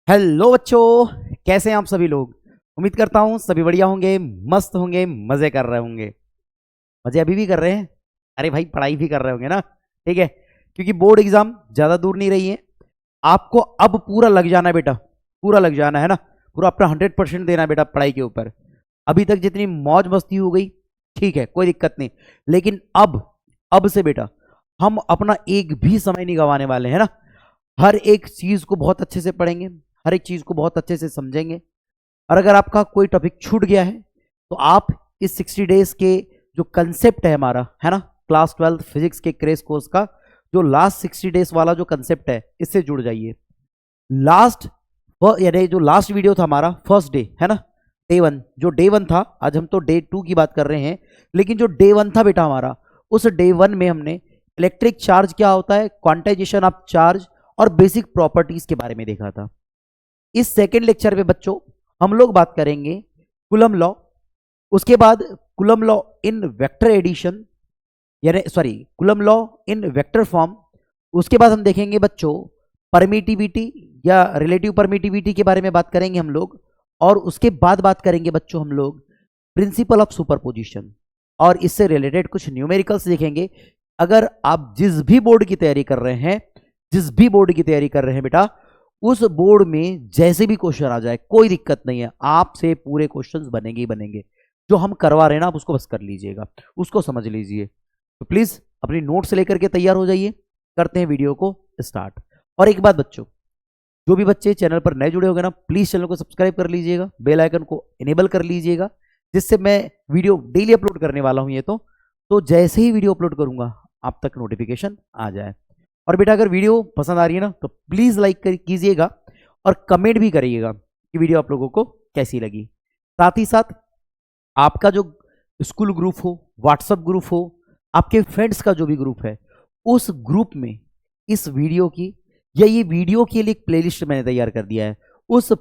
Hello बच्चों, कैसे हैं आप सभी लोग। उम्मीद करता हूं सभी बढ़िया होंगे, मस्त होंगे, मजे कर रहे होंगे। मजे अभी भी कर रहे हैं। अरे भाई, पढ़ाई भी कर रहे होंगे ना। ठीक है, क्योंकि बोर्ड एग्जाम ज्यादा दूर नहीं रही है। आपको अब पूरा लग जाना है बेटा, पूरा लग जाना है ना। पूरा अपना 100% देना है बेटा पढ़ाई के ऊपर। अभी तक जितनी मौज मस्ती हो गई, ठीक है, कोई दिक्कत नहीं। लेकिन अब से बेटा हम अपना एक भी समय नहीं गंवाने वाले हैं ना। हर एक चीज को बहुत अच्छे से पढ़ेंगे, हर एक चीज को बहुत अच्छे से समझेंगे। और अगर आपका कोई टॉपिक छूट गया है तो आप इस 60 डेज के जो कंसेप्ट है हमारा, है ना, क्लास 12 फिजिक्स के क्रेश कोर्स का जो लास्ट 60 डेज वाला जो कंसेप्ट है, इससे जुड़ जाइए। लास्ट यानी जो लास्ट वीडियो था हमारा फर्स्ट डे, है ना, डे वन, जो डे वन था, आज हम तो डे टू की बात कर रहे हैं। लेकिन जो डे वन था बेटा हमारा, उस डे वन में हमने इलेक्ट्रिक चार्ज क्या होता है, क्वांटाइजेशन ऑफ चार्ज और बेसिक प्रॉपर्टीज के बारे में देखा था। इस सेकेंड लेक्चर में बच्चों हम लोग बात करेंगे कूलम लॉ, उसके बाद Coulomb law in vector addition, यानी sorry Coulomb law in vector form. उसके बाद हम देखेंगे बच्चों परमिटिविटी या रिलेटिव परमिटिविटी के बारे में बात करेंगे हम लोग। और उसके बाद बात करेंगे बच्चों हम लोग प्रिंसिपल ऑफ सुपरपोजिशन, और इससे रिलेटेड कुछ न्यूमेरिकल्स देखेंगे। अगर आप जिस भी बोर्ड की तैयारी कर रहे हैं, जिस भी बोर्ड की तैयारी कर रहे हैं बेटा, उस बोर्ड में जैसे भी क्वेश्चन आ जाए कोई दिक्कत नहीं है, आपसे पूरे क्वेश्चंस बनेंगे ही बनेंगे। जो हम करवा रहे हैं ना, आप उसको बस कर लीजिएगा, उसको समझ लीजिए। तो प्लीज अपनी नोट्स लेकर के तैयार हो जाइए, करते हैं वीडियो को स्टार्ट। और एक बात बच्चों, जो भी बच्चे चैनल पर नए जुड़े होंगे ना, प्लीज चैनल को सब्सक्राइब कर लीजिएगा, बेल आइकन को इनेबल कर लीजिएगा, जिससे मैं वीडियो डेली अपलोड करने वाला हूं ये तो जैसे ही वीडियो अपलोड करूंगा आप तक नोटिफिकेशन आ जाए। और बेटा अगर वीडियो पसंद आ रही है ना, तो प्लीज लाइक कीजिएगा और कमेंट भी करिएगा कि वीडियो आप लोगों को कैसी लगी। साथ ही साथ आपका जो स्कूल ग्रुप हो, व्हाट्सएप ग्रुप हो, आपके फ्रेंड्स का जो भी ग्रुप है, उस ग्रुप में इस वीडियो की या ये वीडियो के लिए एक प्लेलिस्ट मैंने तैयार कर दिया है। उस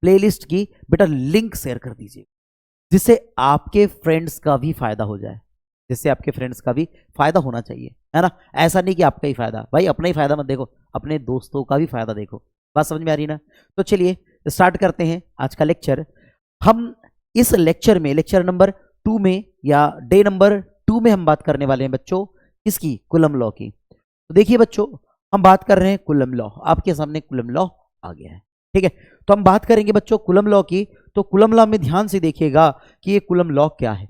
प्लेलिस्ट की बेटा लिंक शेयर कर दीजिए, जिससे आपके फ्रेंड्स का भी फायदा हो जाए, जिससे आपके फ्रेंड्स का भी फायदा होना चाहिए, है ना। ऐसा नहीं कि आपका ही फायदा, भाई अपना ही फायदा मत देखो, अपने दोस्तों का भी फायदा देखो। बात समझ में आ रही ना। तो चलिए स्टार्ट करते हैं आज का लेक्चर। हम इस लेक्चर में, लेक्चर नंबर 2 में या डे नंबर 2 में हम बात करने वाले हैं बच्चों इसकी, कूलम लॉ की। तो देखिए बच्चों, हम बात कर रहे हैं कूलम लॉ। आपके सामने कूलम लॉ आ गया है, ठीक है। तो हम बात करेंगे बच्चों कूलम लॉ की। तो कूलम लॉ में ध्यान से देखिएगा कि ये कूलम लॉ क्या है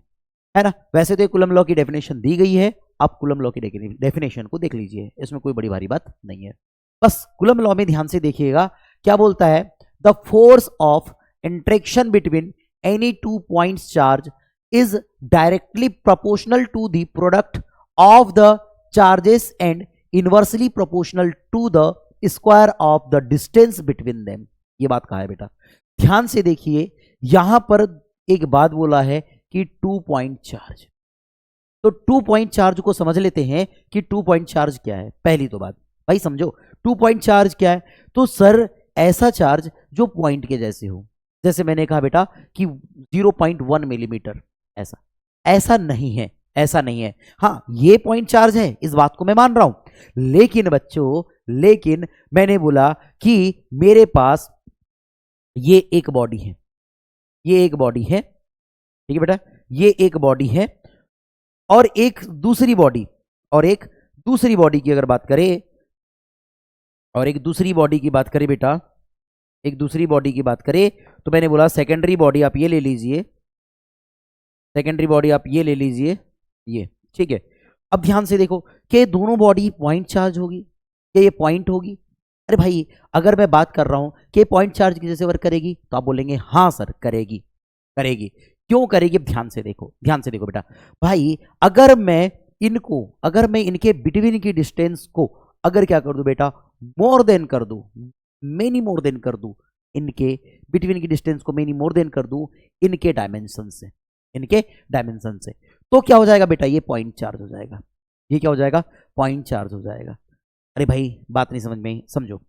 ना। वैसे तो ये कूलम लॉ की डेफिनेशन दी गई है, आप कूलम लॉ की डेफिनेशन को देख लीजिए, इसमें कोई बड़ी भारी बात नहीं है। बस कूलम लॉ में ध्यान से देखिएगा क्या बोलता है, the force of interaction between any two points charge is directly proportional to the product of the charges and inversely proportional to the square of the distance between them. ये बात कहा है बेटा, ध्यान से देखिए। यहां पर एक बात बोला है कि 2 पॉइंट चार्ज। तो 2 पॉइंट चार्ज को समझ लेते हैं कि 2 पॉइंट चार्ज क्या है। पहली तो बात भाई समझो, 2 पॉइंट चार्ज क्या है। तो सर ऐसा चार्ज जो पॉइंट के जैसे हो, जैसे मैंने कहा बेटा कि 0.1 मिलीमीटर, ऐसा ऐसा नहीं है, ऐसा नहीं है। हाँ ये पॉइंट चार्ज है, इस बात को मैं मान रहा हूं। लेकिन बच्चों, लेकिन मैंने बोला कि मेरे पास ये एक बॉडी है, ये एक बॉडी है, ठीक है बेटा, ये एक बॉडी है और एक दूसरी बॉडी, और एक दूसरी बॉडी की अगर बात करें, और एक दूसरी बॉडी की बात करें बेटा, एक दूसरी बॉडी की बात करें, तो मैंने बोला सेकेंडरी बॉडी आप ये ले लीजिए, सेकेंडरी बॉडी आप ये ले लीजिए, ये ठीक है। अब ध्यान से देखो कि दोनों बॉडी पॉइंट चार्ज होगी, क्या ये पॉइंट होगी। अरे भाई अगर मैं बात कर रहा हूं कि पॉइंट चार्ज की जैसे वर्क करेगी, तो आप बोलेंगे हाँ सर करेगी, करेगी। क्यों करेगी, अब ध्यान से देखो, ध्यान से देखो बेटा। भाई अगर मैं इनको, अगर मैं इनके बिटवीन की डिस्टेंस को अगर क्या कर दूं बेटा, मोर देन कर दूं, मेनी मोर देन कर दूं, इनके बिटवीन की डिस्टेंस को मेनी मोर देन कर दूं इनके डायमेंशन से, इनके डायमेंशन से, तो क्या हो जाएगा बेटा, ये पॉइंट चार्ज हो जाएगा। ये क्या हो जाएगा, पॉइंट चार्ज हो जाएगा। अरे भाई बात नहीं समझ में, समझो।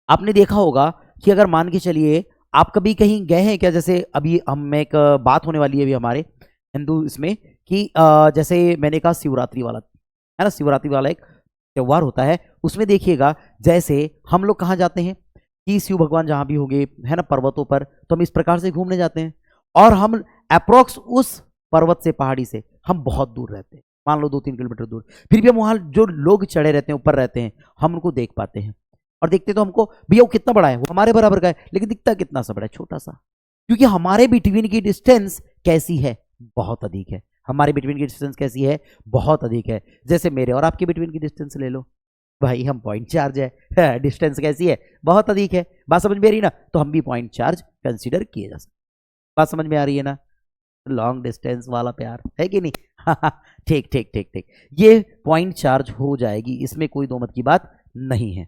आपने देखा होगा कि अगर मान के चलिए आप कभी कहीं गए हैं क्या, जैसे अभी हम एक बात होने वाली है अभी हमारे हिंदू इसमें कि जैसे मैंने कहा शिवरात्रि वाला, है ना, शिवरात्रि वाला एक त्योहार होता है उसमें देखिएगा, जैसे हम लोग कहाँ जाते हैं कि शिव भगवान जहां भी होंगे है ना पर्वतों पर, तो हम इस प्रकार से घूमने जाते हैं और हम अप्रोक्स उस पर्वत से पहाड़ी से हम बहुत दूर रहते हैं, मान लो 2-3 किलोमीटर दूर, फिर भी हम वहां जो लोग चढ़े रहते हैं ऊपर रहते हैं हम उनको देख पाते हैं और देखते तो हमको भैया वो कितना बड़ा है, वो हमारे बराबर का है, लेकिन दिखता कितना सा बड़ा है, छोटा सा, क्योंकि हमारे बिटवीन की डिस्टेंस कैसी है, बहुत अधिक है। हमारे बिटवीन की डिस्टेंस कैसी है, बहुत अधिक है। जैसे मेरे और आपके बिटवीन की डिस्टेंस ले लो भाई, हम पॉइंट चार्ज है, डिस्टेंस कैसी है, बहुत अधिक है। बात समझ में आ रही ना, तो हम भी पॉइंट चार्ज कंसीडर किए जा सकते। बात समझ में आ रही है ना, लॉन्ग डिस्टेंस वाला प्यार है कि नहीं। ठीक ठीक ठीक ठीक, ये पॉइंट चार्ज हो जाएगी, इसमें कोई दो मत की बात नहीं है।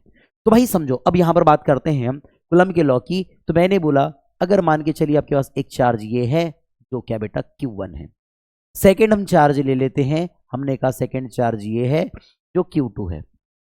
तो भाई समझो, अब यहां पर बात करते हैं हम कूलम्ब के लॉ की। तो मैंने बोला अगर मान के चलिए आपके पास एक चार्ज ये है जो क्या बेटा Q1 है, सेकेंड हम चार्ज ले लेते हैं, हमने कहा सेकेंड चार्ज ये है जो Q2 है,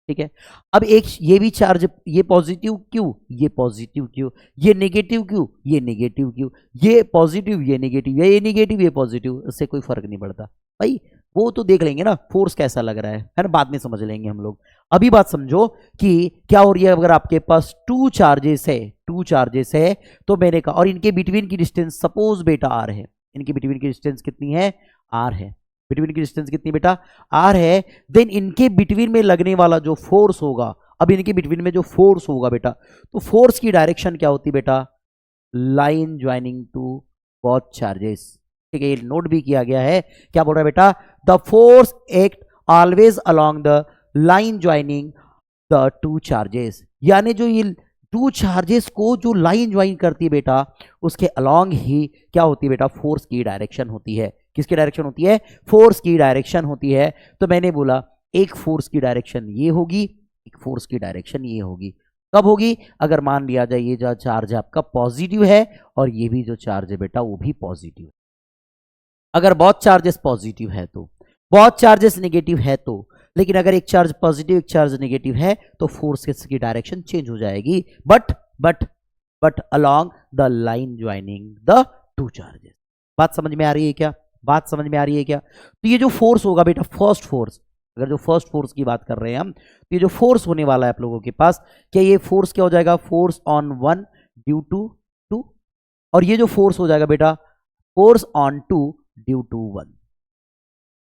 ठीक है। अब एक ये भी चार्ज, ये पॉजिटिव क्यू, ये पॉजिटिव क्यू, ये नेगेटिव क्यू, ये नेगेटिव क्यू, ये पॉजिटिव, ये नेगेटिव, ये नेगेटिव, ये पॉजिटिव, इससे कोई फर्क नहीं पड़ता भाई, वो तो देख लेंगे ना फोर्स कैसा लग रहा है ना, बाद में समझ लेंगे हम लोग। अभी बात समझो कि क्या हो रही है, अगर आपके पास टू चार्जेस है तो मैंने कहा, और इनके बिटवीन की डिस्टेंस सपोज बेटा आर है, इनके बिटवीन की डिस्टेंस कितनी है, आर है, बिटवीन की डिस्टेंस कितनी बेटा, आर है। देन इनके बिटवीन में लगने वाला जो फोर्स होगा, अब इनके बिटवीन में जो फोर्स होगा बेटा, तो फोर्स की डायरेक्शन क्या होती है बेटा, line joining two both charges, ठीक है। ये नोट भी किया गया है, क्या बोल रहा है बेटा, the force act always along the line joining the two charges, यानी जो ये टू चार्जेस को जो लाइन ज्वाइन करती है बेटा, उसके अलोंग ही क्या होती है बेटा, फोर्स की डायरेक्शन होती है। किसकी डायरेक्शन होती है, फोर्स की डायरेक्शन होती है। तो मैंने बोला एक फोर्स की डायरेक्शन ये होगी, एक फोर्स की डायरेक्शन ये होगी। कब होगी, अगर मान लिया जाए ये जो चार्ज है आपका पॉजिटिव है और ये भी जो चार्ज है बेटा वो भी पॉजिटिव है। अगर बहुत चार्जेस पॉजिटिव है तो, बहुत चार्जेस नेगेटिव है तो, लेकिन अगर एक चार्ज पॉजिटिव एक चार्ज नेगेटिव है तो फोर्स की डायरेक्शन चेंज हो जाएगी, but along the line joining the two charges. बात समझ में आ रही है क्या, बात समझ में आ रही है क्या। तो ये जो फोर्स होगा बेटा, फर्स्ट फोर्स, अगर जो फर्स्ट फोर्स की बात कर रहे हैं हम, तो ये जो फोर्स होने वाला है आप लोगों के पास, क्या ये फोर्स क्या हो जाएगा, force on one due to two, और ये जो फोर्स हो जाएगा बेटा force on two due to one,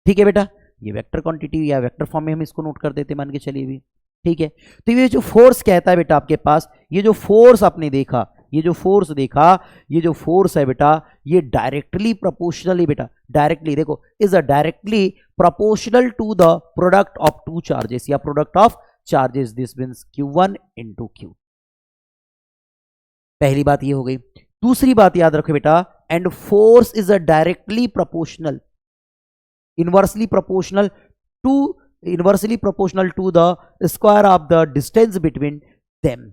ठीक है बेटा। ये वेक्टर क्वांटिटी या वेक्टर फॉर्म में हम इसको नोट कर देते मान के चलिए भी, ठीक है। तो ये जो फोर्स कहता है बेटा आपके पास, ये जो फोर्स आपने देखा, ये जो फोर्स देखा, ये जो फोर्स है बेटा, ये डायरेक्टली प्रोपोर्शनली बेटा, डायरेक्टली देखो, is a directly proportional to the product of two charges या product of charges, this means Q1 into Q। पहली बात ये हो गई। दूसरी बात याद रखो बेटा, and force is a directly proportional, inversely proportional to the square of the distance between them.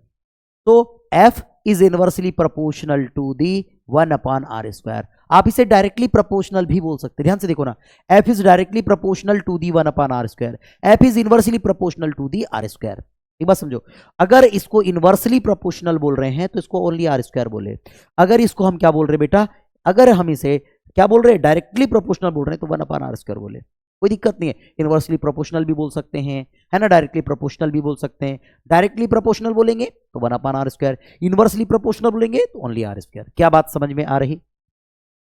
So F is inversely proportional to the 1 upon R square। आप इसे डायरेक्टली प्रोपोर्शनल भी बोल सकते हैं, ध्यान से देखो ना, F is directly proportional to the 1 upon R square, F is inversely proportional to the R square। एक बात समझो, अगर इसको इनवर्सली प्रोपोर्शनल बोल रहे हैं तो इसको ओनली आर स्क्वायर बोले, अगर इसको हम क्या बोल रहे हैं बेटा, अगर हम इसे क्या बोल रहे हैं, डायरेक्टली प्रोपोर्शनल बोल रहे हैं तो 1 अपॉन आर स्क्वायर बोले, कोई दिक्कत नहीं है। इनवर्सली प्रोपोर्शनल भी बोल सकते हैं, है ना, डायरेक्टली प्रोपोर्शनल भी बोल सकते हैं। डायरेक्टली प्रोपोर्शनल बोलेंगे तो 1 upon R square, inversely proportional बोलेंगे तो ओनली आर स्क्वायर। क्या बात समझ में आ रही,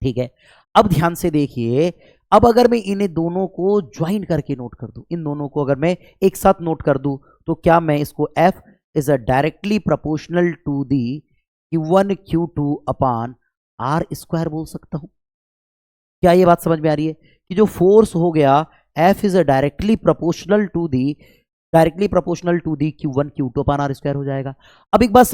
ठीक है। अब ध्यान से देखिए, अब अगर मैं इन्हें दोनों को ज्वाइन करके नोट कर दूं, इन दोनों को अगर मैं एक साथ नोट कर दूं, तो क्या मैं इसको F is a directly proportional to the Q1 Q2 upon R square बोल सकता हूं। क्या ये बात समझ में आ रही है कि जो फोर्स हो गया F is a directly proportional to the Q1 Q2 upon R square हो जाएगा। अब एक बात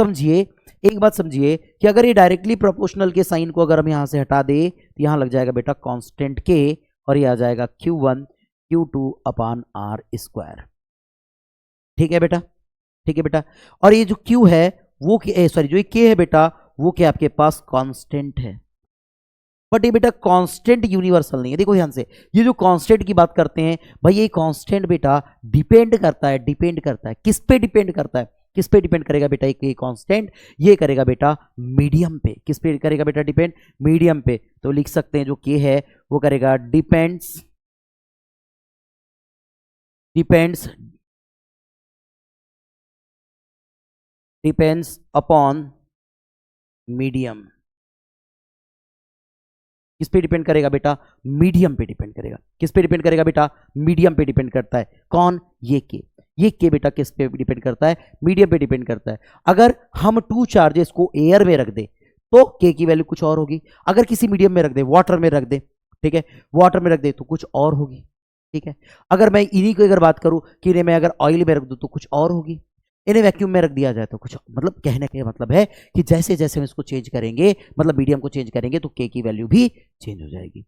समझिए कि अगर ये डायरेक्टली प्रोपोर्शनल के साइन को अगर हम यहां से हटा दे तो यहां लग जाएगा बेटा कांस्टेंट K और ये आ जाएगा Q1 Q2 upon R square, ठीक है बेटा, ठीक है बेटा। और ये जो Q है वो सॉरी जो ये K है बेटा वो क्या आपके पास कांस्टेंट है, बट ये बेटा कांस्टेंट यूनिवर्सल नहीं है। देखो ध्यान से, ये जो कांस्टेंट की बात करते हैं भाई, ये कांस्टेंट बेटा डिपेंड करता है किस पे डिपेंड करता है, किस पे डिपेंड करेगा बेटा, ये कांस्टेंट ये करेगा बेटा मीडियम पे, किस पे करेगा बेटा डिपेंड, मीडियम पे। तो लिख सकते हैं जो K है वो करेगा डिपेंड्स डिपेंड्स अपॉन मीडियम। किस पे डिपेंड करेगा बेटा? मीडियम पे डिपेंड करेगा। किस पे डिपेंड करेगा बेटा? मीडियम पे डिपेंड करता है। कौन? ये के बेटा किस पे डिपेंड करता है? मीडियम पे डिपेंड करता है। अगर हम टू चार्जेस को एयर में रख दे तो के की वैल्यू कुछ और होगी। अगर किसी मीडियम में रख दे, वाटर में रख दे, ठीक है, वाटर में रख दे तो कुछ और होगी, ठीक है। अगर मैं इन्हीं की अगर बात करूं कि इन्हें मैं अगर ऑयल में रख दूं तो कुछ और होगी, इन्हें वैक्यूम में रख दिया जाए तो कुछ, मतलब कहने का मतलब है कि जैसे जैसे हम इसको चेंज करेंगे, मतलब मीडियम को चेंज करेंगे तो के की वैल्यू भी चेंज हो जाएगी।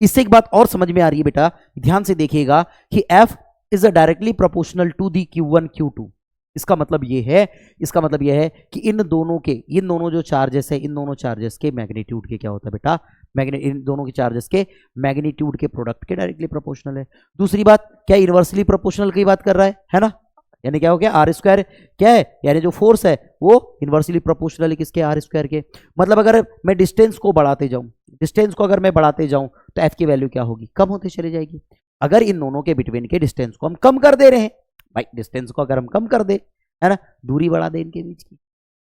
इससे एक बात और समझ में आ रही है बेटा, ध्यान से देखिएगा कि F is directly proportional to the Q1 Q2। इसका मतलब ये है कि इन दोनों जो चार्जेस है, इन दोनों चार्जेस के मैग्नीट्यूड के क्या होता है बेटा? इन दोनों के चार्जेस के मैग्नीट्यूड के प्रोडक्ट के डायरेक्टली प्रोपोर्शनल है। दूसरी बात, क्या इनवर्सली प्रोपोर्शनल की बात कर रहा है ना? यानी क्या हो गया? आर स्क्वायर क्या है, यानी जो फोर्स है वो इनवर्सली प्रोपोर्शनल है किसके? आर स्क्वायर के। मतलब अगर मैं डिस्टेंस को बढ़ाते जाऊं तो एफ की वैल्यू क्या होगी? कम होती चली जाएगी। अगर इन दोनों के बिटवीन के डिस्टेंस को हम कम कर दे रहे हैं, भाई डिस्टेंस को अगर हम कम कर दे, है ना, दूरी बढ़ा दे इनके बीच की,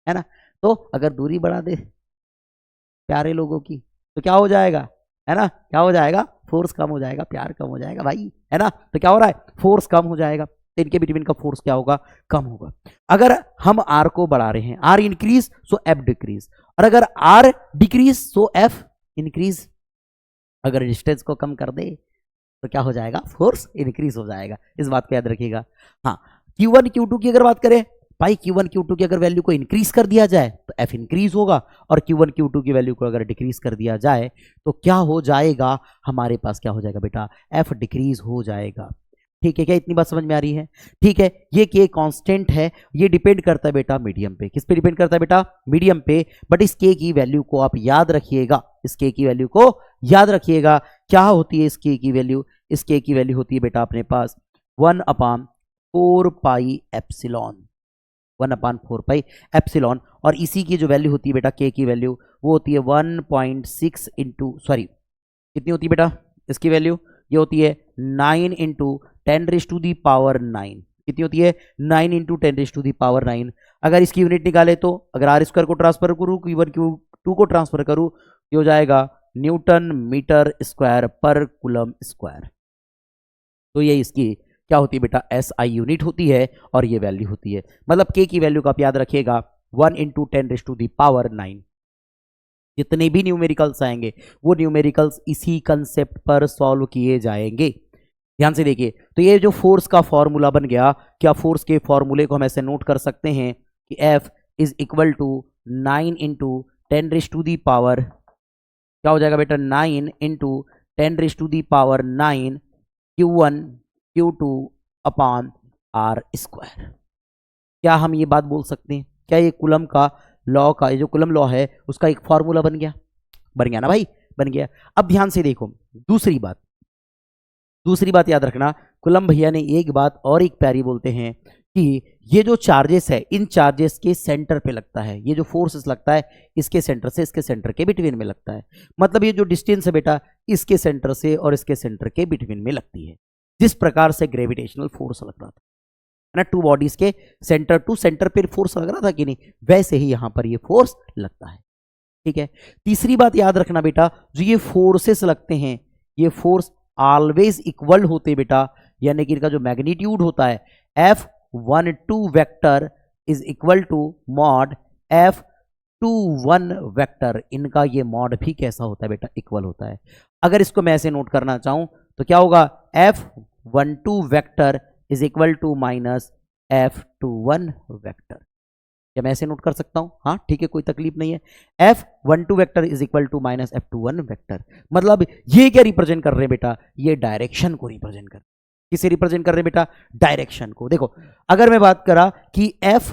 है ना, तो अगर दूरी बढ़ा दे प्यारे लोगों की तो क्या हो जाएगा? है ना, क्या हो जाएगा? फोर्स कम हो जाएगा, प्यार कम हो जाएगा भाई, है ना। तो क्या हो रहा है? फोर्स कम हो जाएगा, तो इनके बिटवीन का फोर्स क्या होगा? कम होगा। अगर हम आर को बढ़ा रहे हैं, R increase so F decrease, और अगर R decrease so F increase. अगर डिस्टेंस को कम कर दे तो क्या हो जाएगा? फोर्स इंक्रीज हो जाएगा। इस बात को याद रखिएगा। हाँ, Q1 Q2 की अगर बात करें भाई, Q1 Q2 की अगर वैल्यू को इंक्रीज कर दिया जाए तो F इंक्रीज होगा, और Q1 Q2 की वैल्यू को अगर डिक्रीज कर दिया जाए तो क्या हो जाएगा? हमारे पास क्या हो जाएगा बेटा? F डिक्रीज हो जाएगा। ठीक है, क्या इतनी बात समझ में आ रही है? ठीक है, ये के कांस्टेंट है, ये डिपेंड करता है बेटा मीडियम पे। किस पे डिपेंड करता है बेटा? मीडियम पे। बट इस के की वैल्यू को आप याद रखिएगा, इस के की वैल्यू को याद रखिएगा। क्या होती है इस के की वैल्यू? इस के की वैल्यू होती है बेटा अपने पास 1/4 पाई एप्सिलॉन, 1/4 पाई एप्सिलॉन। और इसी की जो वैल्यू होती है बेटा के की वैल्यू, वो होती है 1.6 इंटू, सॉरी कितनी होती है बेटा इसकी वैल्यू? ये होती है 9 इंटू 10⁻⁹। कितनी होती है? 9 इंटू 10⁻⁹। अगर इसकी यूनिट निकाले तो, अगर आर स्क्वायर को ट्रांसफर करूँ, Q1 Q2 को ट्रांसफर करूँ, ये हो जाएगा न्यूटन मीटर स्क्वायर पर कूलम स्क्वायर। तो ये इसकी क्या होती है बेटा? SI यूनिट होती है, और ये वैल्यू होती है। मतलब के की वैल्यू का आप याद रखिएगा 1 इंटू 10⁻⁹। जितने भी न्यूमेरिकल्स आएंगे वो न्यूमेरिकल्स इसी कंसेप्ट पर सॉल्व किए जाएंगे। ध्यान से देखिए, तो ये जो फोर्स का फॉर्मूला बन गया, क्या फोर्स के फॉर्मूले को हम ऐसे नोट कर सकते हैं कि F is equal to 9 into 10⁻⁹, क्या हो जाएगा बेटा? 9 into 10⁻⁹ Q1 Q2 upon R square. क्या हम ये बात बोल सकते हैं? क्या ये कूलम का लॉ का, ये जो कूलम लॉ है उसका एक फॉर्मूला बन गया? बन गया ना भाई, बन गया। अब ध्यान से देखो, दूसरी बात याद रखना, कूलम भैया ने एक बात और एक प्यारी बोलते हैं कि ये जो चार्जेस है, इन चार्जेस के सेंटर पे लगता है। ये जो फोर्सेस लगता है इसके सेंटर से इसके सेंटर के बिटवीन में लगता है। मतलब ये जो डिस्टेंस है बेटा, इसके सेंटर से और इसके सेंटर के बिटवीन में लगती है। जिस प्रकार से ग्रेविटेशनल फोर्स लग रहा था ना, टू बॉडीज के सेंटर टू सेंटर पे फोर्स लग रहा था कि नहीं, वैसे ही यहां पर ये फोर्स लगता है। ठीक है, तीसरी बात याद रखना बेटा, जो ये फोर्सेस लगते हैं, ये फोर्स ऑलवेज इक्वल होते बेटा, यानी कि इनका जो मैग्नीट्यूड होता है F12 vector is equal to mod F21 vector. इनका ये मॉड भी कैसा होता है बेटा? इक्वल होता है। अगर इसको मैं ऐसे नोट करना चाहूं तो क्या होगा? F12 vector is equal to minus F21 vector. क्या मैं ऐसे नोट कर सकता हूं? हाँ ठीक है, कोई तकलीफ नहीं है। F12 vector is equal to minus F21 vector. मतलब ये क्या रिप्रेजेंट कर रहे हैं बेटा? ये डायरेक्शन को रिप्रेजेंट कर, किसे रिप्रेजेंट कर रहे हैं बेटा? डायरेक्शन को। देखो, अगर मैं बात करा कि F,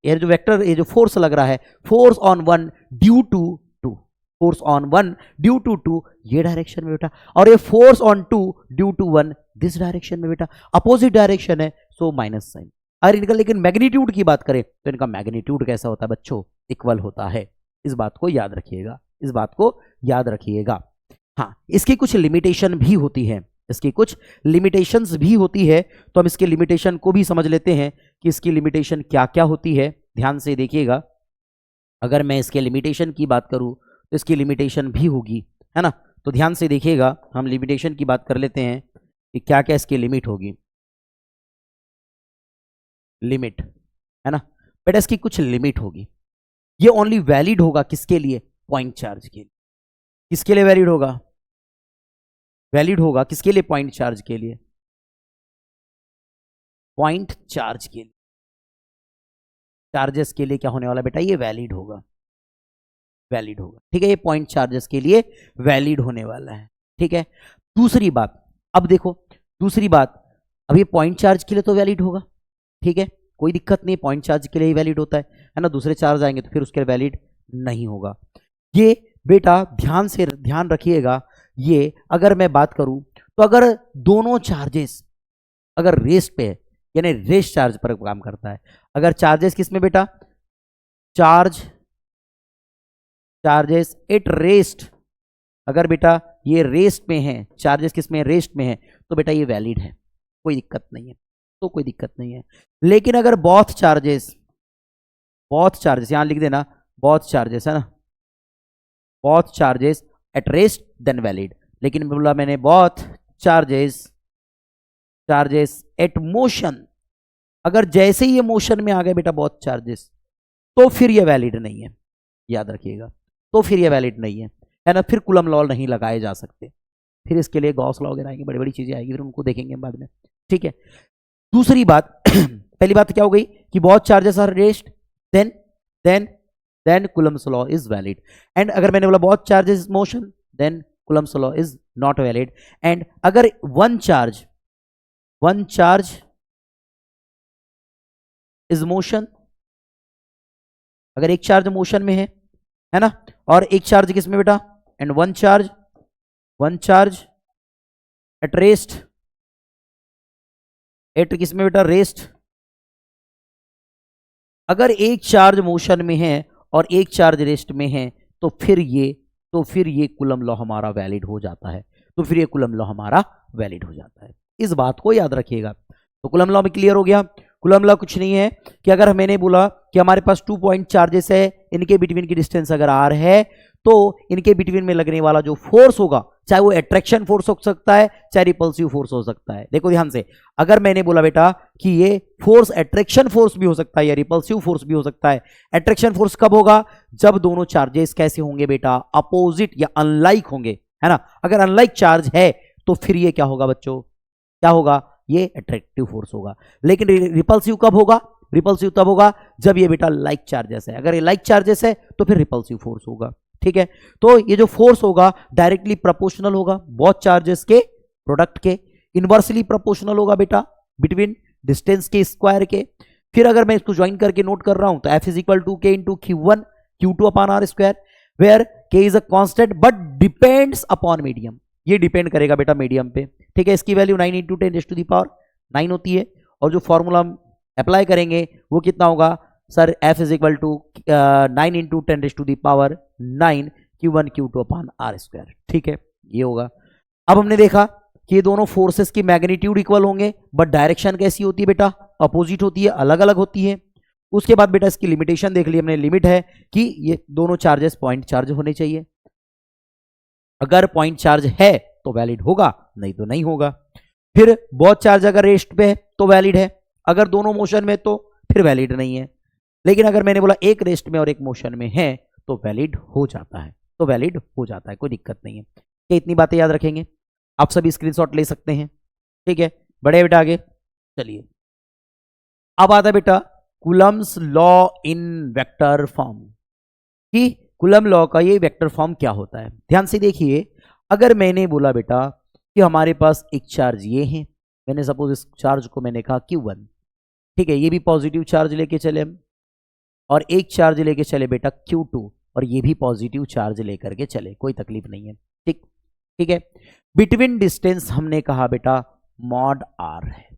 ये जो वेक्टर, ये जो फोर्स लग रहा है, force on 1 due to 2, force on 1 due to 2, ये डायरेक्शन में बेटा, और ये force on 2 due to 1 this direction में बेटा, अपोजिट डायरेक्शन है, सो माइनस साइन। अगर इनका लेकिन मैग्नीट्यूड की बात करें तो इनका मैग्नीट्यूड कैसा होता है बच्चों? इक्वल होता है। इस बात को याद रखिएगा, इस बात को याद रखिएगा। हाँ, इसकी कुछ लिमिटेशन भी होती है, इसकी कुछ लिमिटेशंस भी होती है, तो हम इसके लिमिटेशन को भी समझ लेते हैं कि इसकी लिमिटेशन क्या क्या होती है। ध्यान से देखिएगा, अगर मैं इसके लिमिटेशन की बात करूं तो इसकी लिमिटेशन भी होगी, है ना। तो ध्यान से देखिएगा, हम लिमिटेशन की बात कर लेते हैं कि क्या क्या इसकी लिमिट होगी। लिमिट, है ना बेटा, इसकी कुछ लिमिट होगी। ये ओनली वैलिड होगा किसके लिए? पॉइंट चार्ज के लिए। किसके लिए वैलिड होगा? वैलिड होगा किसके लिए? पॉइंट चार्ज के लिए। पॉइंट चार्ज के लिए, चार्जेस के लिए क्या होने वाला बेटा? ये वैलिड होगा, वैलिड होगा, ठीक है। ये पॉइंट चार्जेस के लिए वैलिड होने वाला है, ठीक है। दूसरी बात, अब देखो दूसरी बात, अब ये पॉइंट चार्ज के लिए तो वैलिड होगा, ठीक है, कोई दिक्कत नहीं, पॉइंट चार्ज के लिए ही वैलिड होता है ना। दूसरे चार्ज आएंगे तो फिर उसके लिए वैलिड नहीं होगा। ये बेटा ध्यान रखिएगा, ये अगर मैं बात करूं तो अगर दोनों चार्जेस अगर रेस्ट पे है, यानी रेस्ट चार्ज पर काम करता है। अगर चार्जेस किस में बेटा? चार्जेस एट रेस्ट, अगर बेटा ये रेस्ट में है, चार्जेस किस में? रेस्ट में है, तो बेटा ये वैलिड है, कोई दिक्कत नहीं है, तो कोई दिक्कत नहीं है। लेकिन अगर बोथ चार्जेस यहां लिख देना, बोथ चार्जेस, है ना, both charges at rest then valid. लेकिन बोला मैंने बोथ चार्जेस एट मोशन, अगर जैसे ही ये मोशन में आ गए बेटा बोथ चार्जेस, तो फिर ये वैलिड नहीं है, याद रखिएगा, तो फिर ये वैलिड नहीं है ना। फिर कूलम लॉ नहीं लगाए जा सकते, फिर इसके लिए गॉस लॉ वगैरह आएंगे, बड़ी बड़ी चीजें आएंगी, फिर उनको देखेंगे बाद में, ठीक है। दूसरी बात पहली बात क्या हो गई कि both charges are rest, then Coulomb's law is valid. And अगर मैंने बोला both charges is motion, then Coulomb's law is not valid. And अगर वन चार्ज इज मोशन, अगर एक चार्ज मोशन में है ना, और एक चार्ज किस में बेटा? And one charge at rest, at किस में बेटा? रेस्ट। अगर एक चार्ज मोशन में है और एक चार्ज रेस्ट में है, तो फिर ये कूलम लॉ हमारा वैलिड हो जाता है, तो फिर ये कूलम लॉ हमारा वैलिड हो जाता है। इस बात को याद रखिएगा। तो कूलम लॉ में क्लियर हो गया। कूलम लॉ कुछ नहीं है कि अगर मैंने बोला कि हमारे पास 2 पॉइंट चार्जेस है, इनके बिटवीन की डिस्टेंस अगर r है, तो इनके बिटवीन में लगने वाला जो फोर्स होगा, चाहे वो अट्रैक्शन फोर्स हो सकता है, चाहे रिपल्सिव फोर्स हो सकता है। देखो ध्यान से, अगर मैंने बोला बेटा कि ये फोर्स अट्रैक्शन फोर्स भी हो सकता है या रिपल्सिव फोर्स भी हो सकता है। अट्रैक्शन फोर्स कब होगा? जब दोनों चार्जेस कैसे होंगे बेटा? अपोजिट या अनलाइक होंगे, है ना। अगर अनलाइक चार्ज है तो फिर ये क्या होगा बच्चों? क्या होगा? ये अट्रैक्टिव फोर्स होगा। लेकिन रिपल्सिव कब होगा? रिपल्सिव तब होगा जब ये बेटा लाइक चार्जेस है। अगर ये लाइक चार्जेस है तो फिर रिपल्सिव फोर्स होगा, ठीक है। तो ये जो फोर्स होगा डायरेक्टली प्रोपोर्शनल होगा बोथ चार्जेस के प्रोडक्ट के, इनवर्सली प्रोपोर्शनल होगा बेटा बिटवीन डिस्टेंस के स्क्वायर के। फिर अगर मैं इसको ज्वाइन करके नोट कर रहा हूं तो F is equal to K into Q1 Q2 upon R square, where K is a constant but depends upon medium. ये डिपेंड करेगा बेटा मीडियम पे, ठीक है। इसकी value 9 into 10 to the power 9 होती है, और जो फॉर्मूला हम अप्लाई करेंगे वो कितना होगा sir? F is equal to 9 into 10 to the power 9 Q1 Q2 upon R square, ठीक है, ये होगा। अब हमने देखा कि ये दोनों फोर्सेस की मैग्नीट्यूड इक्वल होंगे, बट डायरेक्शन कैसी होती है बेटा? अपोजिट होती है, अलग अलग होती है। उसके बाद बेटा इसकी लिमिटेशन देख ली हमने, लिमिट है कि ये दोनों चार्जेस पॉइंट चार्ज होने चाहिए। अगर पॉइंट चार्ज है तो वैलिड होगा, नहीं तो नहीं होगा। फिर बोथ चार्ज अगर रेस्ट पे है तो वैलिड है, अगर दोनों मोशन में तो फिर वैलिड नहीं है। लेकिन अगर मैंने बोला एक रेस्ट में और एक मोशन में है तो वैलिड हो जाता है, तो वैलिड हो जाता है, कोई दिक्कत नहीं है। ये इतनी बातें याद रखेंगे, आप सभी स्क्रीनशॉट ले सकते हैं, ठीक है। बढ़े बेटा आगे चलिए। अब आता है बेटा Coulomb's law in vector form, कि कूलम लॉ का ये वेक्टर फॉर्म क्या होता है। ध्यान से देखिए, अगर मैंने बोला बेटा कि हमारे पास एक चार्ज ये है, मैंने सपोज इस चार्ज को मैंने कहा Q1, ठीक है, ये भी पॉजिटिव चार्ज लेके चले हम, और एक चार्ज लेके चले बेटा Q2, और ये भी पॉजिटिव चार्ज लेकर के चले, कोई तकलीफ नहीं है, ठीक है। बिटवीन डिस्टेंस हमने कहा बेटा मॉड R है,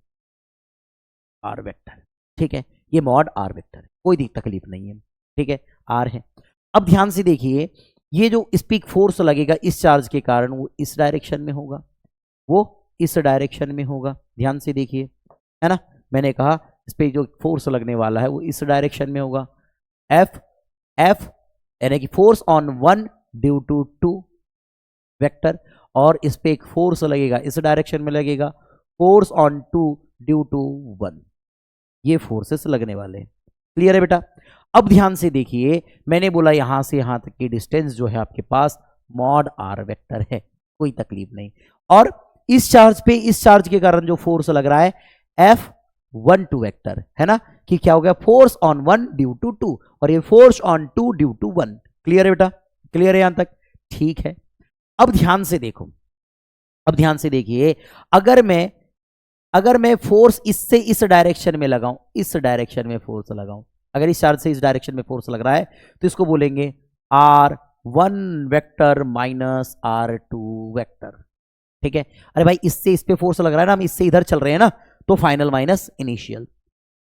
R वेक्टर, ठीक है, ये मॉड R वेक्टर है, कोई तकलीफ नहीं है, ठीक है, R है। अब ध्यान से देखिए, ये जो स्पीक फोर्स लगेगा इस चार्ज के कारण वो इस डायरेक्शन में होगा, वो इस डायरेक्शन में होगा। ध्यान से देखिए, है ना, मैंने कहा इस पे जो फोर्स लगने वाला है वो इस डायरेक्शन में होगा, एफ एफ यानी कि force on 1 due to 2 vector, और इस पे एक फोर्स लगेगा इस डायरेक्शन में लगेगा, फोर्स ऑन 2 ड्यू टू 1। ये फोर्सेस लगने वाले हैं। क्लियर है बेटा? अब ध्यान से देखिए, मैंने बोला यहां से यहां तक की डिस्टेंस जो है आपके पास मॉड आर वेक्टर है, कोई तकलीफ नहीं। और इस चार्ज पे, इस चार्ज के कारण जो फोर्स लग रहा है F12 वेक्टर है ना, कि क्या हो गया, फोर्स ऑन 1 ड्यू टू 2, और ये force on 2 due to 1। Clear है बेटा? क्लियर है यहां तक? ठीक है। अब ध्यान से देखो, अब ध्यान से देखिए, अगर मैं फोर्स इससे इस डायरेक्शन में लगाऊं, इस डायरेक्शन में फोर्स लगाऊं, अगर इस चार्ज से इस डायरेक्शन में फोर्स लग रहा है तो इसको बोलेंगे R1 vector minus R2 vector. ठीक है? अरे भाई इससे इस पे फोर्स लग रहा है ना, हम इससे इधर चल रहे हैं ना, तो फाइनल माइनस इनिशियल।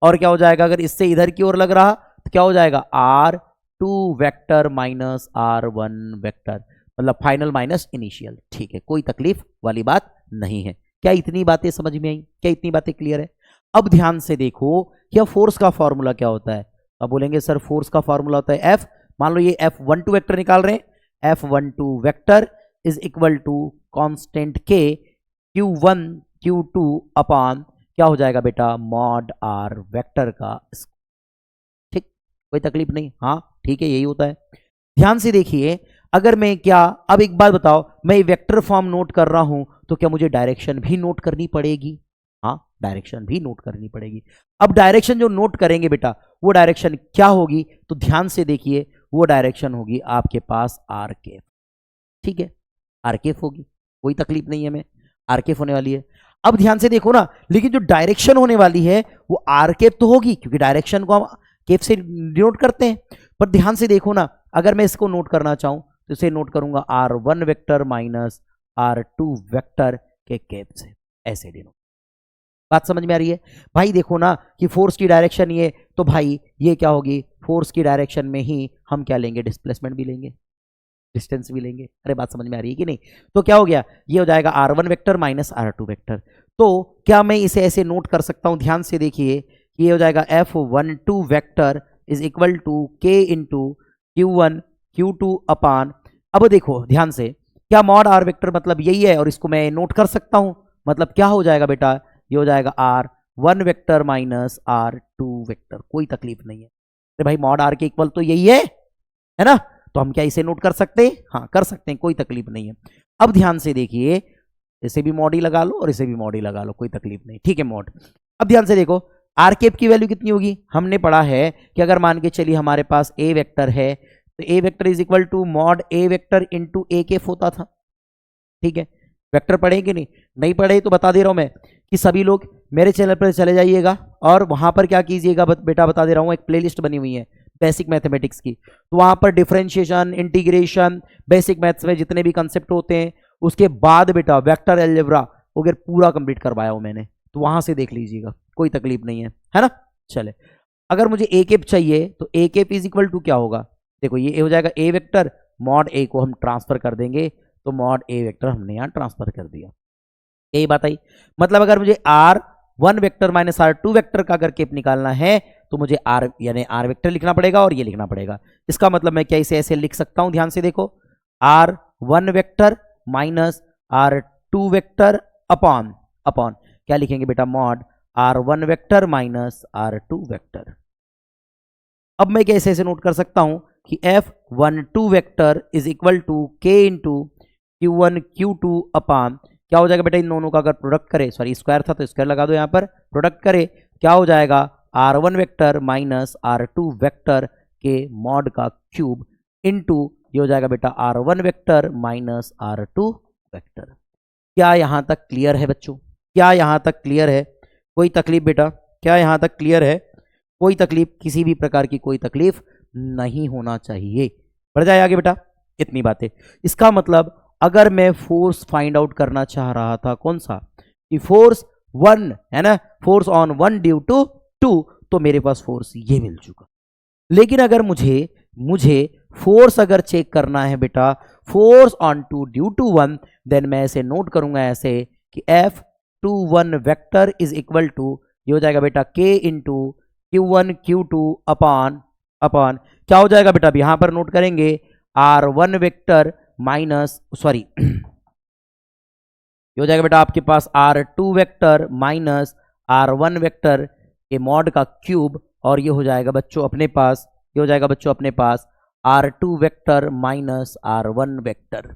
और क्या हो जाएगा, अगर इससे इधर की ओर लग रहा तो क्या हो जाएगा, R2 vector minus R1 vector, मतलब फाइनल माइनस इनिशियल। ठीक है, कोई तकलीफ वाली बात नहीं है। क्या इतनी बातें समझ में आई? क्या इतनी बातें क्लियर है? अब ध्यान से देखो कि फोर्स का फॉर्मूला क्या होता है। अब बोलेंगे सर फोर्स का फॉर्मूला होता है एफ, मान लो ये F12 वेक्टर निकाल रहे हैं, F12 vector is equal to constant के Q1 Q2 अपॉन क्या हो जाएगा बेटा, मॉड आर वेक्टर का। ठीक, कोई तकलीफ नहीं? हाँ ठीक है, यही होता है। ध्यान से देखिए, अगर मैं क्या, अब एक बात बताओ, मैं वेक्टर फॉर्म नोट कर रहा हूं तो क्या मुझे डायरेक्शन भी नोट करनी पड़ेगी? हाँ, डायरेक्शन भी नोट करनी पड़ेगी। अब डायरेक्शन जो नोट करेंगे बेटा, वो डायरेक्शन क्या होगी, तो ध्यान से देखिए, वो डायरेक्शन होगी आपके पास आर केफ। ठीक है, आर केफ होगी, कोई तकलीफ नहीं है, मैं आर केफ होने वाली है। अब ध्यान से देखो ना, लेकिन जो डायरेक्शन होने वाली है वो आर केफ तो होगी, क्योंकि डायरेक्शन को हम केफ से डिनोट करते हैं। पर ध्यान से देखो ना, अगर मैं इसको नोट करना चाहूं तो इसे नोट करूंगा R1 vector minus R2 vector के केप से, ऐसे डिनोट। बात समझ में आ रही है? भाई देखो ना कि फोर्स की डायरेक्शन ये, तो भाई ये क्या होगी, फोर्स की डायरेक्शन में ही हम क्या लेंगे, डिस्प्लेसमेंट भी लेंगे, डिस्टेंस भी लेंगे। अरे बात समझ में आ रही है कि नहीं? तो क्या हो गया, ये हो जाएगा R1 vector minus R2 vector. तो क्या मैं इसे ऐसे नोट कर सकता हूं, ध्यान से देखिए, कि ये हो जाएगा F12 vector is equal to K into Q1 Q2 upon, अब देखो ध्यान से, क्या मॉड आर वेक्टर मतलब यही है, और इसको मैं नोट कर सकता हूं, मतलब क्या हो जाएगा बेटा, ये हो जाएगा R1 vector minus R2 vector. कोई तकलीफ नहीं है। अरे भाई मॉड आर के इक्वल तो यही है ना, तो हम क्या इसे नोट कर सकते हैं? हाँ कर सकते हैं, कोई तकलीफ नहीं है। अब ध्यान से देखिए, इसे भी मॉड ही लगा लो और इसे भी मॉड ही लगा लो, कोई तकलीफ नहीं। ठीक है, मॉड। अब ध्यान से देखो, आर केप की वैल्यू कितनी होगी, हमने पढ़ा है कि अगर मान के चलिए हमारे पास ए वेक्टर है, तो A vector is equal to mod A vector into A cap होता था। ठीक है, वेक्टर पढ़े कि नहीं पढ़े, तो बता दे रहा हूं मैं कि सभी लोग मेरे चैनल पर चले जाइएगा और वहां पर क्या कीजिएगा बेटा, बता दे रहा हूं, एक प्लेलिस्ट बनी हुई है बेसिक मैथमेटिक्स की, तो वहां पर डिफरेंशिएशन, इंटीग्रेशन, बेसिक मैथ्स में जितने भी कंसेप्ट होते हैं, उसके बाद बेटा वेक्टर अलजेब्रा वगैरह पूरा कंप्लीट करवाया हूं मैंने, तो वहां से देख लीजिएगा, कोई तकलीफ नहीं है ना। चले, अगर मुझे ए केप चाहिए तो ए केप इज इक्वल टू क्या होगा, देखो ये हो जाएगा ए वेक्टर, मॉड ए को हम ट्रांसफर कर देंगे, तो मॉड ए वेक्टर हमने यहां ट्रांसफर कर दिया। यही बात आई, मतलब अगर मुझे R1 vector minus R2 vector का अगर केप निकालना है तो मुझे R यानी R वेक्टर लिखना पड़ेगा और ये लिखना पड़ेगा। इसका मतलब मैं क्या इसे ऐसे लिख सकता हूं, ध्यान से देखो, R1 vector minus R2 vector upon क्या लिखेंगे बेटा, mod R1 vector minus R2 vector. अब मैं कैसे ऐसे नोट कर सकता हूं कि F12 vector is equal to K into Q1 Q2 upon क्या हो जाएगा बेटा, इन दोनों का अगर प्रोडक्ट करे, सॉरी स्क्वायर था तो स्क्वायर लगा दो यहां पर, प्रोडक्ट करे क्या हो जाएगा, R1 vector minus R2 vector के मॉड का क्यूब इंटू ये हो जाएगा बेटा R1 vector minus R2 vector. क्या यहां तक क्लियर है बच्चों? क्या यहां तक क्लियर है? कोई तकलीफ बेटा? क्या यहां तक क्लियर है? कोई तकलीफ, किसी भी प्रकार की कोई तकलीफ नहीं होना चाहिए। बढ़ जाए आगे बेटा, इतनी बातें। इसका मतलब अगर मैं फोर्स फाइंड आउट करना चाह रहा था, कौन सा, कि फोर्स 1 है ना, फोर्स ऑन 1 ड्यू टू 2, तो मेरे पास फोर्स ये मिल चुका। लेकिन अगर मुझे फोर्स अगर चेक करना है बेटा, force on 2 due to 1, then मैं ऐसे नोट करूंगा ऐसे कि F21 vector is equal to ये हो जाएगा बेटा k इंटू Q1 Q2 अपान अपान क्या हो जाएगा बेटा, अब यहां पर नोट करेंगे R1 वेक्टर माइनस सॉरी ये हो जाएगा बेटा आपके पास R2 vector minus R1 vector के मॉड का क्यूब, और ये हो जाएगा बच्चों अपने पास, ये हो जाएगा बच्चों अपने पास R2 vector minus R1 vector,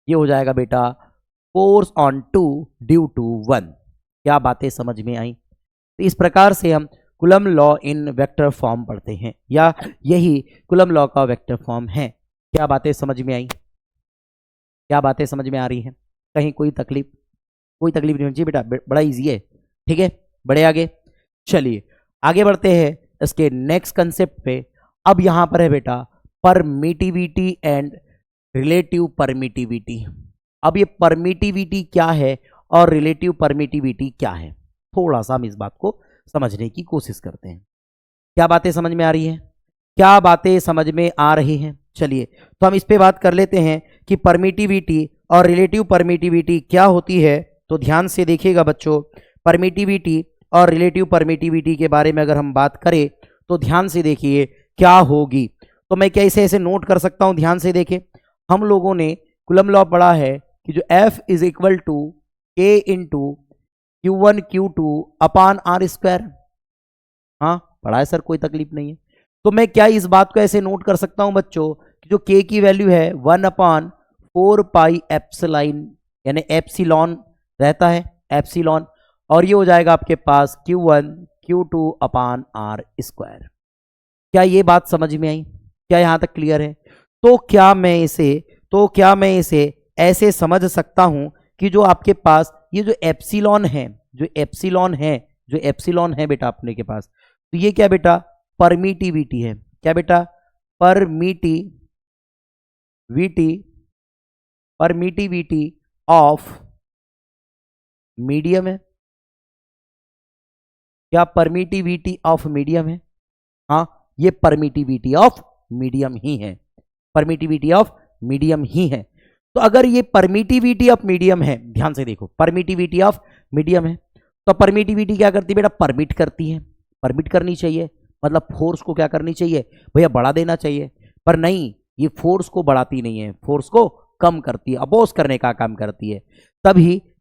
ये हो जाएगा बेटा फोर्स ऑन 2 ड्यू टू 1। क्या बातें समझ में आई? तो इस प्रकार से हम coulomb law in vector form पढ़ते हैं, या यही कूलम लॉ का वेक्टर फॉर्म है। क्या बातें समझ में आई? क्या बातें समझ में आ रही हैं? कहीं कोई तकलीफ? कोई तकलीफ नहीं होनी चाहिए बेटा, बड़ा इजी है। ठीक है, बढ़े आगे, चलिए आगे बढ़ते हैं इसके नेक्स्ट कंसेप्ट पे। अब यहां पर है बेटा परमिटिविटी एंड रिलेटिव परमिटिविटी। अब ये परमिटिविटी क्या है और रिलेटिव परमिटिविटी क्या है, थोड़ा सा हम इस बात को समझने की कोशिश करते हैं। क्या बातें समझ में आ रही हैं? क्या बातें समझ में आ रही हैं? चलिए तो हम इस पे बात कर लेते हैं कि परमिटिविटी और रिलेटिव परमिटिविटी क्या होती है। तो ध्यान से देखिएगा बच्चों, परमिटिविटी और रिलेटिव परमिटिविटी के बारे में अगर हम बात करें तो ध्यान से देखिए क्या होगी। तो मैं क्या इसे ऐसे नोट कर सकता हूं, ध्यान से देखें। हम लोगों ने कूलम लॉ पढ़ा है कि जो F is equal to K into Q1 Q2 upon R square. हाँ पढ़ा है सर, कोई तकलीफ नहीं है। तो मैं क्या इस बात को ऐसे नोट कर सकता हूं बच्चों कि जो K की वैल्यू है 1 अपान 4 पाई एप्सिलॉन, यानी एप्सिलॉन रहता है एप्सिलॉन, और ये हो जाएगा आपके पास Q1 Q2 upon R square. क्या ये बात समझ में आई? क्या यहां तक क्लियर है? तो क्या मैं इसे ऐसे समझ सकता हूं कि जो आपके पास ये जो एप्सिलॉन है बेटा अपने के पास, तो ये क्या बेटा परमिटिविटी है। क्या बेटा? परमिटिविटी ऑफ मीडियम है। क्या परमिटिविटी ऑफ मीडियम है? हाँ ये परमिटिविटी ऑफ मीडियम ही है, परमिटिविटी ऑफ मीडियम ही है। तो अगर ये परमिटिविटी ऑफ मीडियम है, ध्यान से देखो, परमिटिविटी ऑफ मीडियम है, तो परमिटिविटी क्या करती है बेटा? परमिट करती है, परमिट करनी चाहिए, मतलब फोर्स को क्या करनी चाहिए भैया? बढ़ा देना चाहिए। पर नहीं, ये फोर्स को बढ़ाती नहीं है, फोर्स को कम करती है, अपोज करने का काम करती है।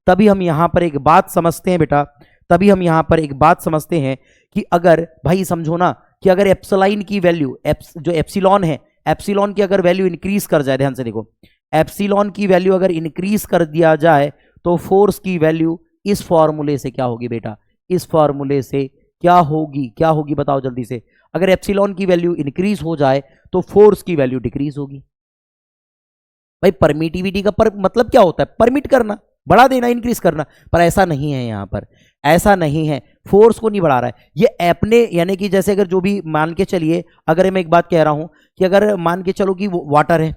तभी हम यहां पर एक बात समझते हैं बेटा, तभी हम यहां पर एक बात समझते हैं कि अगर भाई समझो ना कि अगर एप्सिलॉन की वैल्यू जो एप्सिलॉन है, एप्सिलॉन की अगर वैल्यू इंक्रीज कर जाए, ध्यान से देखो, एप्सिलॉन की वैल्यू अगर इंक्रीज कर दिया जाए तो फोर्स की वैल्यू इस फॉर्मूले से क्या होगी बेटा? इस फॉर्मूले से क्या होगी बताओ जल्दी से। अगर एप्सिलॉन की वैल्यू इंक्रीज हो जाए तो फोर्स की वैल्यू डिक्रीज होगी। भाई परमिटिविटी का मतलब क्या होता है? परमिट करना, बढ़ा देना, इंक्रीज करना। पर ऐसा नहीं है, यहां पर ऐसा नहीं है, फोर्स को नहीं बढ़ा रहा है ये अपने, यानी कि जैसे अगर जो भी मान के चलिए, अगर मैं एक बात कह रहा हूं कि अगर मान के चलो कि वाटर है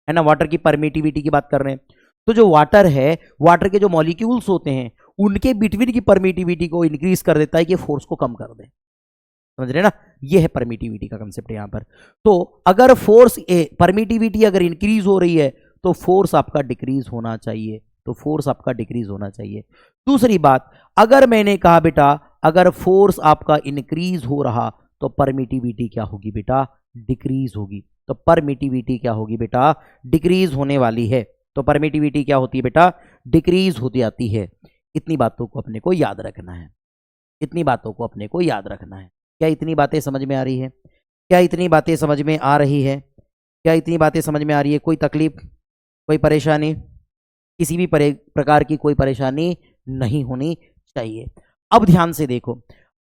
ना, वाटर की परमिटिविटी की बात कर रहे हैं, तो जो वाटर है, वाटर के जो मॉलिक्यूल्स होते हैं उनके बिटवीन की परमिटिविटी को इंक्रीज कर देता है कि फोर्स को कम कर दे। समझ रहे ना? ये है परमिटिविटी का कंसेप्ट यहां पर। तो अगर फोर्स परमिटिविटी अगर इंक्रीज हो रही है तो फोर्स आपका डिक्रीज होना चाहिए, तो फोर्स आपका डिक्रीज होना चाहिए। दूसरी बात, अगर मैंने कहा बेटा अगर फोर्स आपका इंक्रीज हो रहा तो परमिटिविटी क्या होगी बेटा? डिक्रीज होगी। तो परमिटिविटी क्या होगी बेटा? डिक्रीज होने वाली है। तो परमिटिविटी क्या होती है बेटा? डिक्रीज होती आती है। इतनी बातों को अपने को याद रखना है, इतनी बातों को अपने को याद रखना है। क्या इतनी बातें समझ में आ रही है? क्या इतनी बातें समझ में आ रही है? क्या इतनी बातें समझ में आ रही है? कोई तकलीफ, कोई परेशानी? किसी भी प्रकार की कोई परेशानी नहीं होनी चाहिए। अब ध्यान से देखो,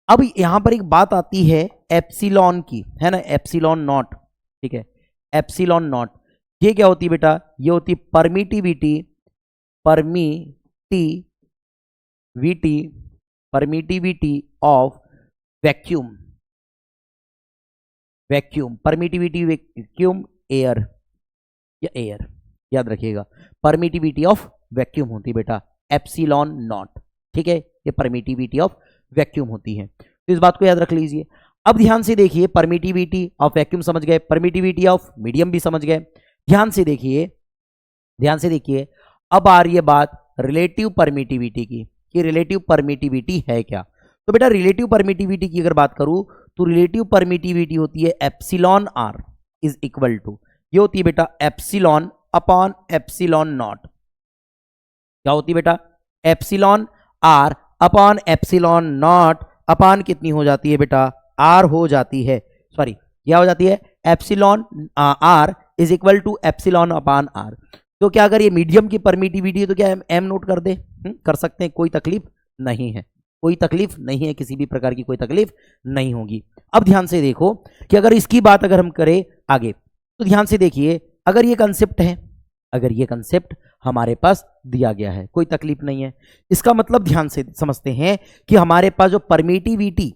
अब यहां पर एक बात आती है एप्सिलॉन की, है ना, एप्सिलॉन नॉट। ठीक है, एप्सिलॉन नॉट ये क्या होती है बेटा? ये होती permittivity of vacuum, permittivity vacuum air, या एयर, याद रखिएगा, परमिटिविटी ऑफ वैक्यूम होती है बेटा एप्सिलॉन नॉट। ठीक है, ये परमिटिविटी ऑफ वैक्यूम होती है, तो इस बात को याद रख लीजिए। अब ध्यान से देखिए, परमिटिविटी ऑफ वैक्यूम समझ गए, परमिटिविटी ऑफ मीडियम भी समझ गए। ध्यान से देखिए, ध्यान से देखिए, अब आ रही है बात रिलेटिव परमिटिविटी की, कि रिलेटिव परमिटिविटी है क्या। तो बेटा रिलेटिव परमिटिविटी की अगर बात करूं तो रिलेटिव परमिटिविटी होती है epsilon R is equal to, ये होती है बेटा एप्सिलॉन अपॉन एप्सिलॉन नॉट। क्या होती है बेटा? Epsilon R upon epsilon naught upon कितनी हो जाती है बेटा? आर हो जाती है, सॉरी क्या हो जाती है? Epsilon R is equal to epsilon upon R. तो क्या अगर ये मीडियम की परमिटिविटी है तो क्या एम नोट कर दे? कर सकते हैं, कोई तकलीफ नहीं है, कोई तकलीफ नहीं है, किसी भी प्रकार की कोई तकलीफ नहीं होगी। अब ध्यान से देखो कि अगर इसकी बात अगर हम करें आगे तो ध्यान से देखिए, अगर ये कंसेप्ट है, अगर ये कंसेप्ट हमारे पास दिया गया है, कोई तकलीफ नहीं है, इसका मतलब ध्यान से समझते हैं कि हमारे पास जो परमिटिविटी,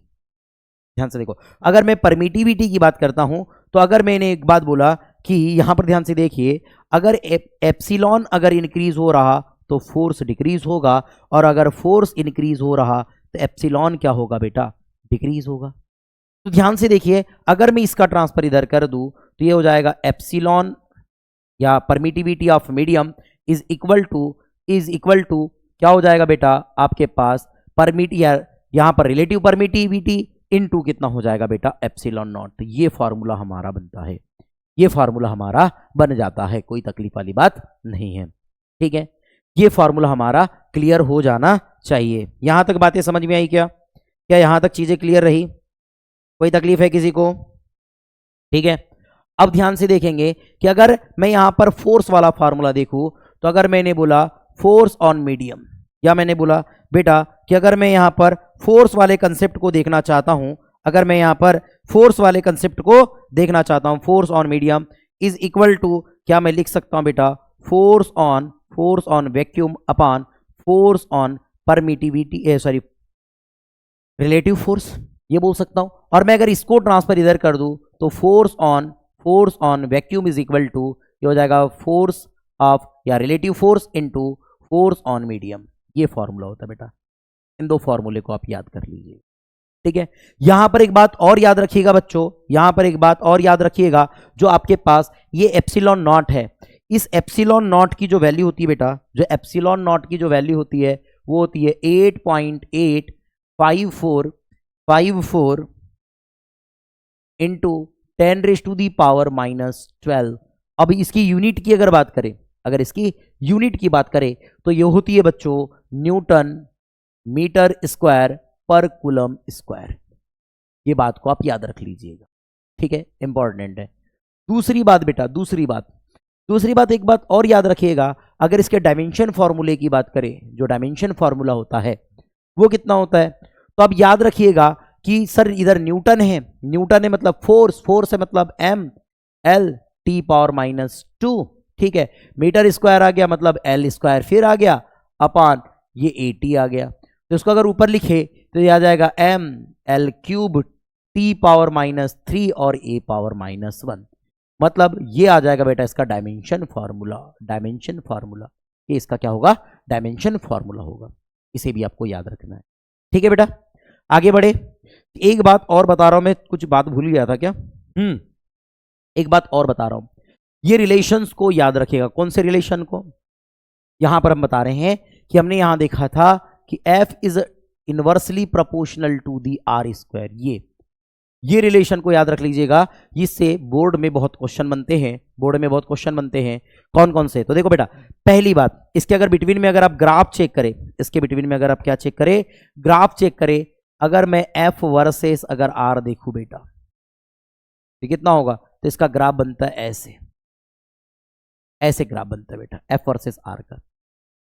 ध्यान से देखो, अगर मैं परमिटिविटी की बात करता हूं तो अगर मैंने एक बात बोला कि यहां पर ध्यान से देखिए, अगर एप्सिलॉन अगर इंक्रीज हो रहा तो फोर्स डिक्रीज होगा, और अगर फोर्स इंक्रीज हो रहा तो एप्सिलॉन क्या होगा बेटा? डिक्रीज होगा। तो ध्यान से देखिए, अगर मैं इसका ट्रांसफर इधर कर दूं तो ये हो जाएगा एप्सिलॉन या permittivity of medium is equal to क्या हो जाएगा बेटा? आपके पास परमिट या यहां पर रिलेटिव परमिटिविटी इनटू कितना हो जाएगा बेटा? Epsilon not. ये फॉर्मूला हमारा बनता है, ये फॉर्मूला हमारा बन जाता है, कोई तकलीफ वाली बात नहीं है, ठीक है। ये फॉर्मूला हमारा क्लियर हो जाना चाहिए। यहां तक बातें समझ में आई क्या? क्या यहां तक चीजें क्लियर रही? कोई तकलीफ है किसी को? ठीक है। अब ध्यान से देखेंगे कि अगर मैं यहां पर फोर्स वाला फॉर्मूला देखूं तो अगर मैंने बोला फोर्स ऑन मीडियम, या मैंने बोला बेटा कि अगर मैं यहां पर फोर्स वाले कंसेप्ट को देखना चाहता हूं, अगर मैं यहां पर फोर्स वाले कंसेप्ट को देखना चाहता हूं, force on medium is equal to, क्या मैं लिख सकता हूं बेटा? Force on vacuum upon force on permittivity, sorry relative force, ये बोल सकता हूं। और मैं अगर इसको ट्रांसफर इधर कर दूं तो force on vacuum is equal to, ये हो जाएगा फोर्स ऑफ या relative force into force on medium. ये फॉर्मूला होता है बेटा, इन दो फॉर्मूले को आप याद कर लीजिए, ठीक है। यहां पर एक बात और याद रखिएगा बच्चों, यहां पर एक बात और याद रखिएगा, जो आपके पास ये एप्सिलॉन नॉट है, इस एप्सिलॉन नॉट की जो वैल्यू होती है बेटा, जो एप्सिलॉन नॉट की जो वैल्यू होती है वो होती है 8.85454 इंटू 10⁻⁻12। अब इसकी यूनिट की अगर बात करें, अगर इसकी यूनिट की बात करें तो ये होती है बच्चों न्यूटन मीटर स्क्वायर पर कूलम स्क्वायर। ये बात को आप याद रख लीजिएगा, ठीक है, इंपॉर्टेंट है। दूसरी बात बेटा, दूसरी बात एक बात और याद रखिएगा, अगर इसके डायमेंशन फॉर्मूले की बात करें, जो डायमेंशन फॉर्मूला होता है वो कितना होता है, तो आप याद रखिएगा कि सर इधर न्यूटन है मतलब फोर्स है मतलब एम एल टी पावर -2, ठीक है। मीटर स्क्वायर आ गया मतलब एल स्क्वायर फिर आ गया अपॉन ये 80 आ गया। तो इसको अगर ऊपर लिखे तो ये आ जाएगा M L cube T power -3 और ए पावर -1, मतलब ये आ जाएगा बेटा इसका डायमेंशन फार्मूला। ये इसका क्या होगा? डायमेंशन फार्मूला होगा। इसे भी आपको याद रखना है, ठीक है बेटा। आगे बढ़े। एक बात और बता रहा हूं मैं, कुछ बात भूल गया था क्या? एक बात और बता रहा हूं, ये रिलेशंस को याद रखिएगा। कौन से रिलेशन को? यहां पर हम बता रहे हैं कि हमने यहां देखा था कि F is inversely proportional to the R square. ये रिलेशन को याद रख लीजिएगा, इससे बोर्ड में बहुत क्वेश्चन बनते हैं। कौन कौन से? तो देखो बेटा, पहली बात, इसके अगर बिटवीन में अगर आप ग्राफ चेक करें, इसके बिटवीन में अगर आप क्या चेक करें? ग्राफ चेक करें। अगर मैं F वर्सेस अगर R देखूं बेटा, तो कितना होगा? तो इसका ग्राफ बनता है ऐसे ग्राफ बनता है बेटा F वर्सेस R का।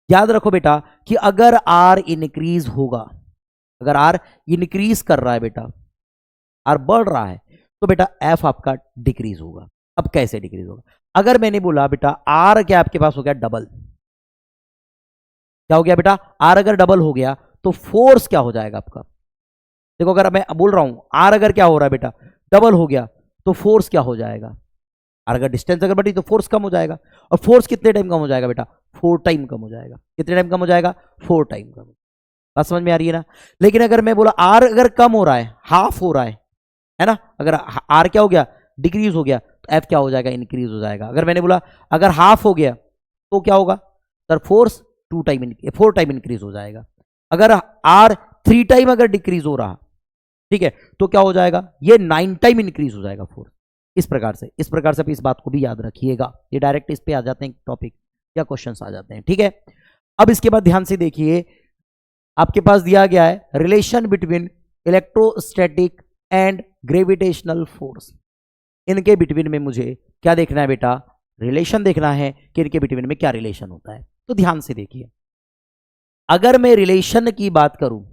याद रखो बेटा कि अगर R इंक्रीज होगा, अगर R इंक्रीज कर रहा है बेटा, R बढ़ रहा है, तो बेटा F आपका डिक्रीज होगा। अब कैसे डिक्रीज होगा? अगर मैंने बोला बेटा R क्या आपके पास हो गया डबल, क्या हो गया बेटा? R अगर डबल हो गया तो फोर्स क्या हो जाएगा आपका? देखो अगर मैं बोल रहा हूं R अगर क्या हो रहा है बेटा? डबल हो गया तो फोर्स क्या हो जाएगा? और अगर डिस्टेंस अगर बढ़ी तो फोर्स कम हो जाएगा। और फोर्स कितने टाइम कम हो जाएगा बेटा? 4 टाइम कम हो जाएगा। कितने टाइम कम हो जाएगा? 4 टाइम कम। बात समझ में आ रही है ना? लेकिन अगर मैं बोला आर अगर कम हो रहा है, हाफ हो रहा है ना, अगर आर क्या हो गया? डिक्रीज हो गया, तो एफ क्या हो जाएगा? इंक्रीज हो जाएगा। अगर मैंने बोला अगर हाफ हो गया तो क्या होगा सर? फोर्स 4 टाइम इंक्रीज हो जाएगा। अगर आर 3 टाइम अगर डिक्रीज हो रहा, ठीक है, तो क्या हो जाएगा, ये 9 टाइम इंक्रीज हो जाएगा फोर्स। इस प्रकार से आप इस बात को भी याद रखिएगा। ये डायरेक्ट इस पे आ जाते हैं टॉपिक या क्वेश्चंस आ जाते हैं, ठीक है। अब इसके बाद ध्यान से देखिए, आपके पास दिया गया है relation between electrostatic and gravitational force. इनके बिटवीन में मुझे क्या देखना है बेटा, रिलेशन देखना है कि इनके बिटवीन में क्या रिलेशन होता है। तो ध्यान से देखिए, अगर मैं रिलेशन की बात करूं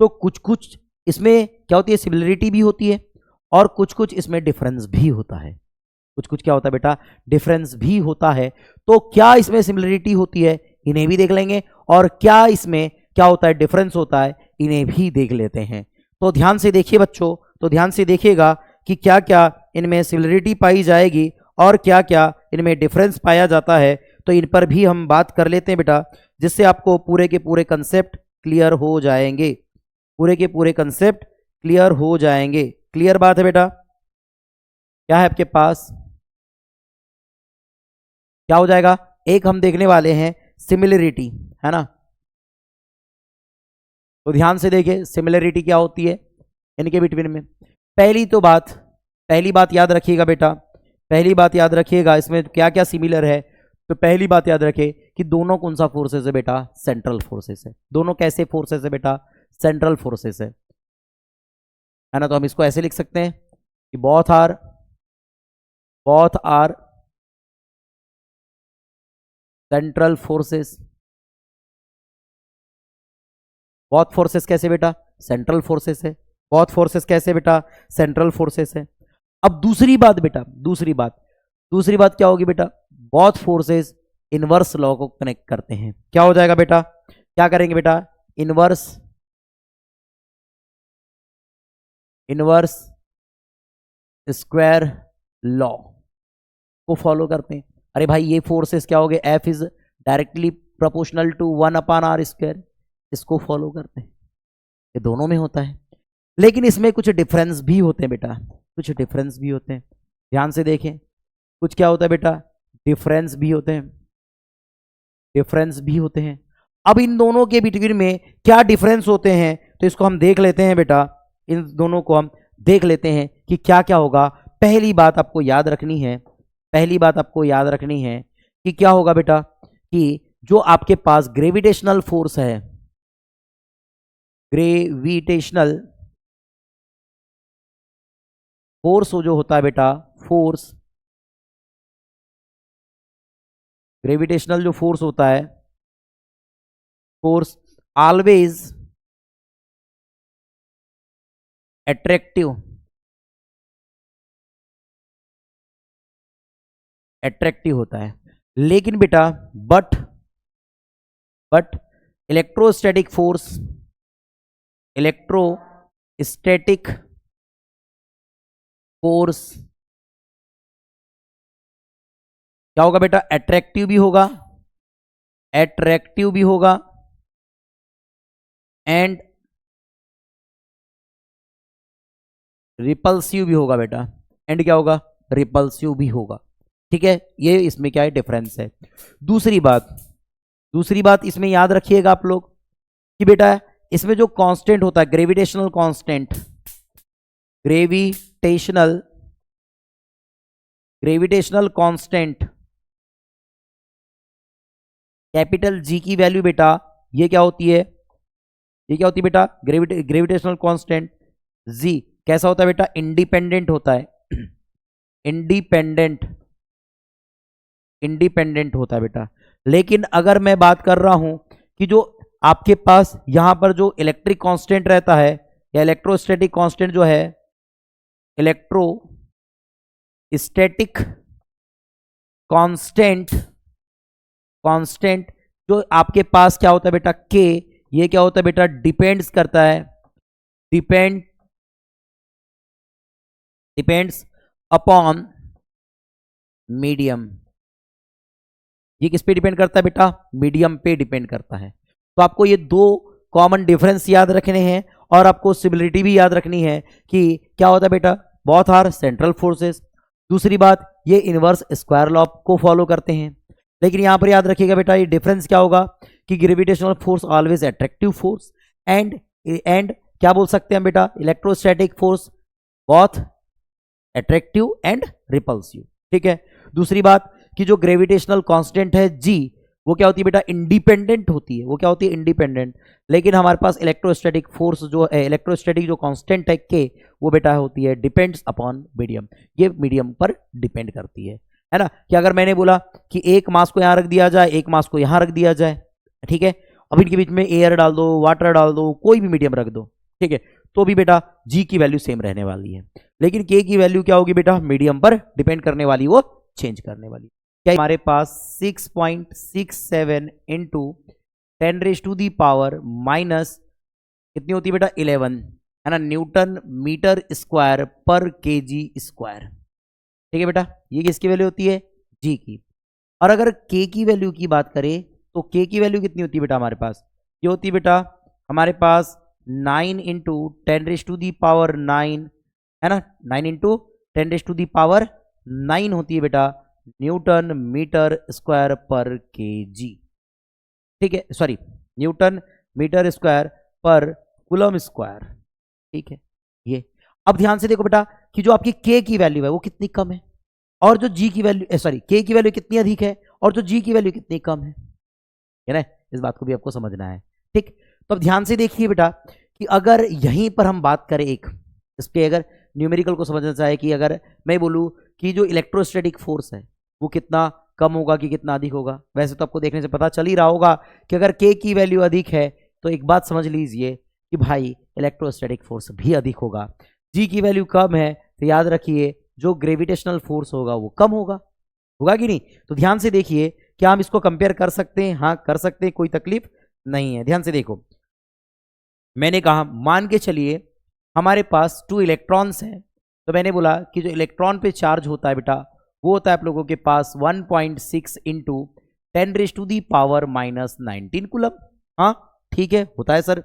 तो कुछ कुछ इसमें क्या होती है, सिमिलरिटी भी होती है और कुछ कुछ इसमें डिफरेंस भी होता है। कुछ कुछ क्या होता है बेटा, डिफरेंस भी होता है। तो क्या इसमें सिमिलरिटी होती है, इन्हें भी देख लेंगे, और क्या इसमें क्या होता है, डिफरेंस होता है, इन्हें भी देख लेते हैं। तो ध्यान से देखिए बच्चों, तो ध्यान से देखिएगा कि क्या क्या इनमें सिमिलरिटी पाई जाएगी और क्या क्या इनमें डिफरेंस पाया जाता है। तो इन पर भी हम बात कर लेते हैं बेटा, जिससे आपको पूरे के पूरे कंसेप्ट क्लियर हो जाएंगे, पूरे के पूरे कंसेप्ट क्लियर हो जाएंगे। क्लियर बात है बेटा, क्या है आपके पास, क्या हो जाएगा, एक हम देखने वाले हैं सिमिलरिटी, है ना। तो ध्यान से देखिए सिमिलरिटी क्या होती है इनके बिटवीन में। पहली बात याद रखिएगा बेटा, पहली बात याद रखिएगा इसमें क्या क्या सिमिलर है। तो पहली बात याद रखें कि दोनों कौन सा फोर्सेस है बेटा, सेंट्रल फोर्सेस है। दोनों कैसे फोर्सेस है बेटा, सेंट्रल फोर्सेस है ना। तो हम इसको ऐसे लिख सकते हैं कि both are central forces. Both forces कैसे बेटा, सेंट्रल फोर्सेस है। बोथ फोर्सेस कैसे बेटा, सेंट्रल फोर्सेस है। अब दूसरी बात क्या होगी बेटा, बोथ फोर्सेस इनवर्स लॉ को कनेक्ट करते हैं। क्या हो जाएगा बेटा, क्या करेंगे बेटा, इनवर्स स्क्वायर लॉ को फॉलो करते हैं। अरे भाई ये फोर्सेस क्या हो गए, F is directly proportional to 1/r², इसको फॉलो करते हैं। ये दोनों में होता है, लेकिन इसमें कुछ डिफरेंस भी होते हैं बेटा, कुछ डिफरेंस भी होते हैं। ध्यान से देखें, कुछ क्या होता है बेटा, डिफरेंस भी होते हैं। अब इन दोनों के बिटवीन में क्या डिफरेंस होते हैं, तो इसको हम देख लेते हैं बेटा, इन दोनों को हम देख लेते हैं कि क्या क्या होगा। पहली बात आपको याद रखनी है कि क्या होगा बेटा, कि जो आपके पास ग्रेविटेशनल फोर्स है, ग्रेविटेशनल फोर्स जो होता है बेटा, ग्रेविटेशनल जो फोर्स होता है, फोर्स ऑलवेज अट्रैक्टिव होता है। लेकिन बेटा बट इलेक्ट्रोस्टैटिक फोर्स क्या होगा बेटा, अट्रैक्टिव भी होगा एंड रिपल्सिव भी होगा बेटा। एंड क्या होगा, रिपल्सिव भी होगा। ठीक है, ये इसमें क्या है, डिफरेंस है। दूसरी बात इसमें याद रखिएगा आप लोग कि बेटा इसमें जो कांस्टेंट होता है, ग्रेविटेशनल कांस्टेंट कैपिटल जी की वैल्यू बेटा, ये क्या होती है बेटा, ग्रेविटेशनल कांस्टेंट जी कैसा होता है बेटा, इंडिपेंडेंट होता है। इंडिपेंडेंट होता है बेटा। लेकिन अगर मैं बात कर रहा हूं कि जो आपके पास यहां पर जो इलेक्ट्रिक कांस्टेंट रहता है या इलेक्ट्रोस्टैटिक कांस्टेंट जो है, इलेक्ट्रोस्टैटिक कांस्टेंट जो आपके पास क्या होता है बेटा, के, ये क्या होता है बेटा, डिपेंड्स करता है, डिपेंड्स अपॉन मीडियम। ये किस पे डिपेंड करता है बेटा, मीडियम पे डिपेंड करता है। तो आपको ये दो कॉमन डिफरेंस याद रखने हैं और आपको सिमिलरिटी भी याद रखनी है कि क्या होता है बेटा, बोथ आर सेंट्रल फोर्सेस। दूसरी बात, ये इनवर्स स्क्वायर लॉ को फॉलो करते हैं। लेकिन यहां पर याद रखिएगा बेटा, ये डिफरेंस क्या होगा कि gravitational force always attractive force and क्या बोल सकते हैं बेटा, electrostatic force both attractive and repulsive. ठीक है। दूसरी बात कि जो ग्रेविटेशनल कांस्टेंट है जी, वो क्या होती है बेटा, इंडिपेंडेंट होती है। वो क्या होती है, इंडिपेंडेंट। लेकिन हमारे पास इलेक्ट्रोस्टैटिक फोर्स जो है, इलेक्ट्रोस्टैटिक जो कांस्टेंट है के, वो बेटा होती है डिपेंड्स अपॉन मीडियम। ये मीडियम पर डिपेंड करती है ना। कि अगर मैंने बोला कि एक मास को यहां रख दिया जाए, एक मास को यहां रख दिया जाए, ठीक है, अब इनके बीच में एयर डाल दो, वाटर डाल दो, कोई भी मीडियम रख दो, ठीक है, तो भी बेटा जी की वैल्यू सेम रहने वाली है। लेकिन के की वैल्यू क्या होगी बेटा, मीडियम पर डिपेंड करने वाली, वो चेंज करने वाली। क्या हमारे पास 6.67 इंटू 10⁻⁻, कितनी होती है बेटा, 11, है ना, न्यूटन मीटर स्क्वायर पर केजी स्क्वायर। ठीक है बेटा, ये किसकी वैल्यू होती है, जी की। और अगर के की वैल्यू की बात करें तो के की वैल्यू कितनी होती है बेटा हमारे पास, ये होती है बेटा हमारे पास 9 इंटू 10⁻⁹, है ना, 9 इंटू 10⁻⁹ होती है बेटा न्यूटन मीटर स्क्वायर पर केजी। ठीक है, सॉरी, न्यूटन मीटर स्क्वायर पर कूलम स्क्वायर। ठीक है, ये अब ध्यान से देखो बेटा कि जो आपकी के की वैल्यू है वो कितनी कम है, और जो जी की वैल्यू, सॉरी, के की वैल्यू कितनी अधिक है और जो जी की वैल्यू कितनी कम है ना। इस बात को भी आपको समझना है। ठीक, तो अब ध्यान से देखिए बेटा कि अगर यहीं पर हम बात करें एक, इस पे अगर न्यूमेरिकल को समझना चाहे कि अगर मैं बोलूं कि जो इलेक्ट्रोस्टैटिक फोर्स है वो कितना कम होगा कि कितना अधिक होगा, वैसे तो आपको देखने से पता चल ही रहा होगा कि अगर के की वैल्यू अधिक है तो एक बात समझ लीजिए कि भाई इलेक्ट्रोस्टैटिक फोर्स भी अधिक होगा। जी की वैल्यू कम है तो याद रखिए जो ग्रेविटेशनल फोर्स होगा वो कम होगा, होगा कि नहीं। तो ध्यान से देखिए, क्या हम इसको कंपेयर कर सकते हैं, हाँ कर सकते हैं, कोई तकलीफ नहीं है। ध्यान से देखो, मैंने कहा मान के चलिए हमारे पास 2 इलेक्ट्रॉन्स हैं, तो मैंने बोला कि जो इलेक्ट्रॉन पे चार्ज होता है बेटा वो होता है आप लोगों के पास 1.6 इंटू 10⁻⁻19 कूलम। हाँ ठीक है, होता है सर।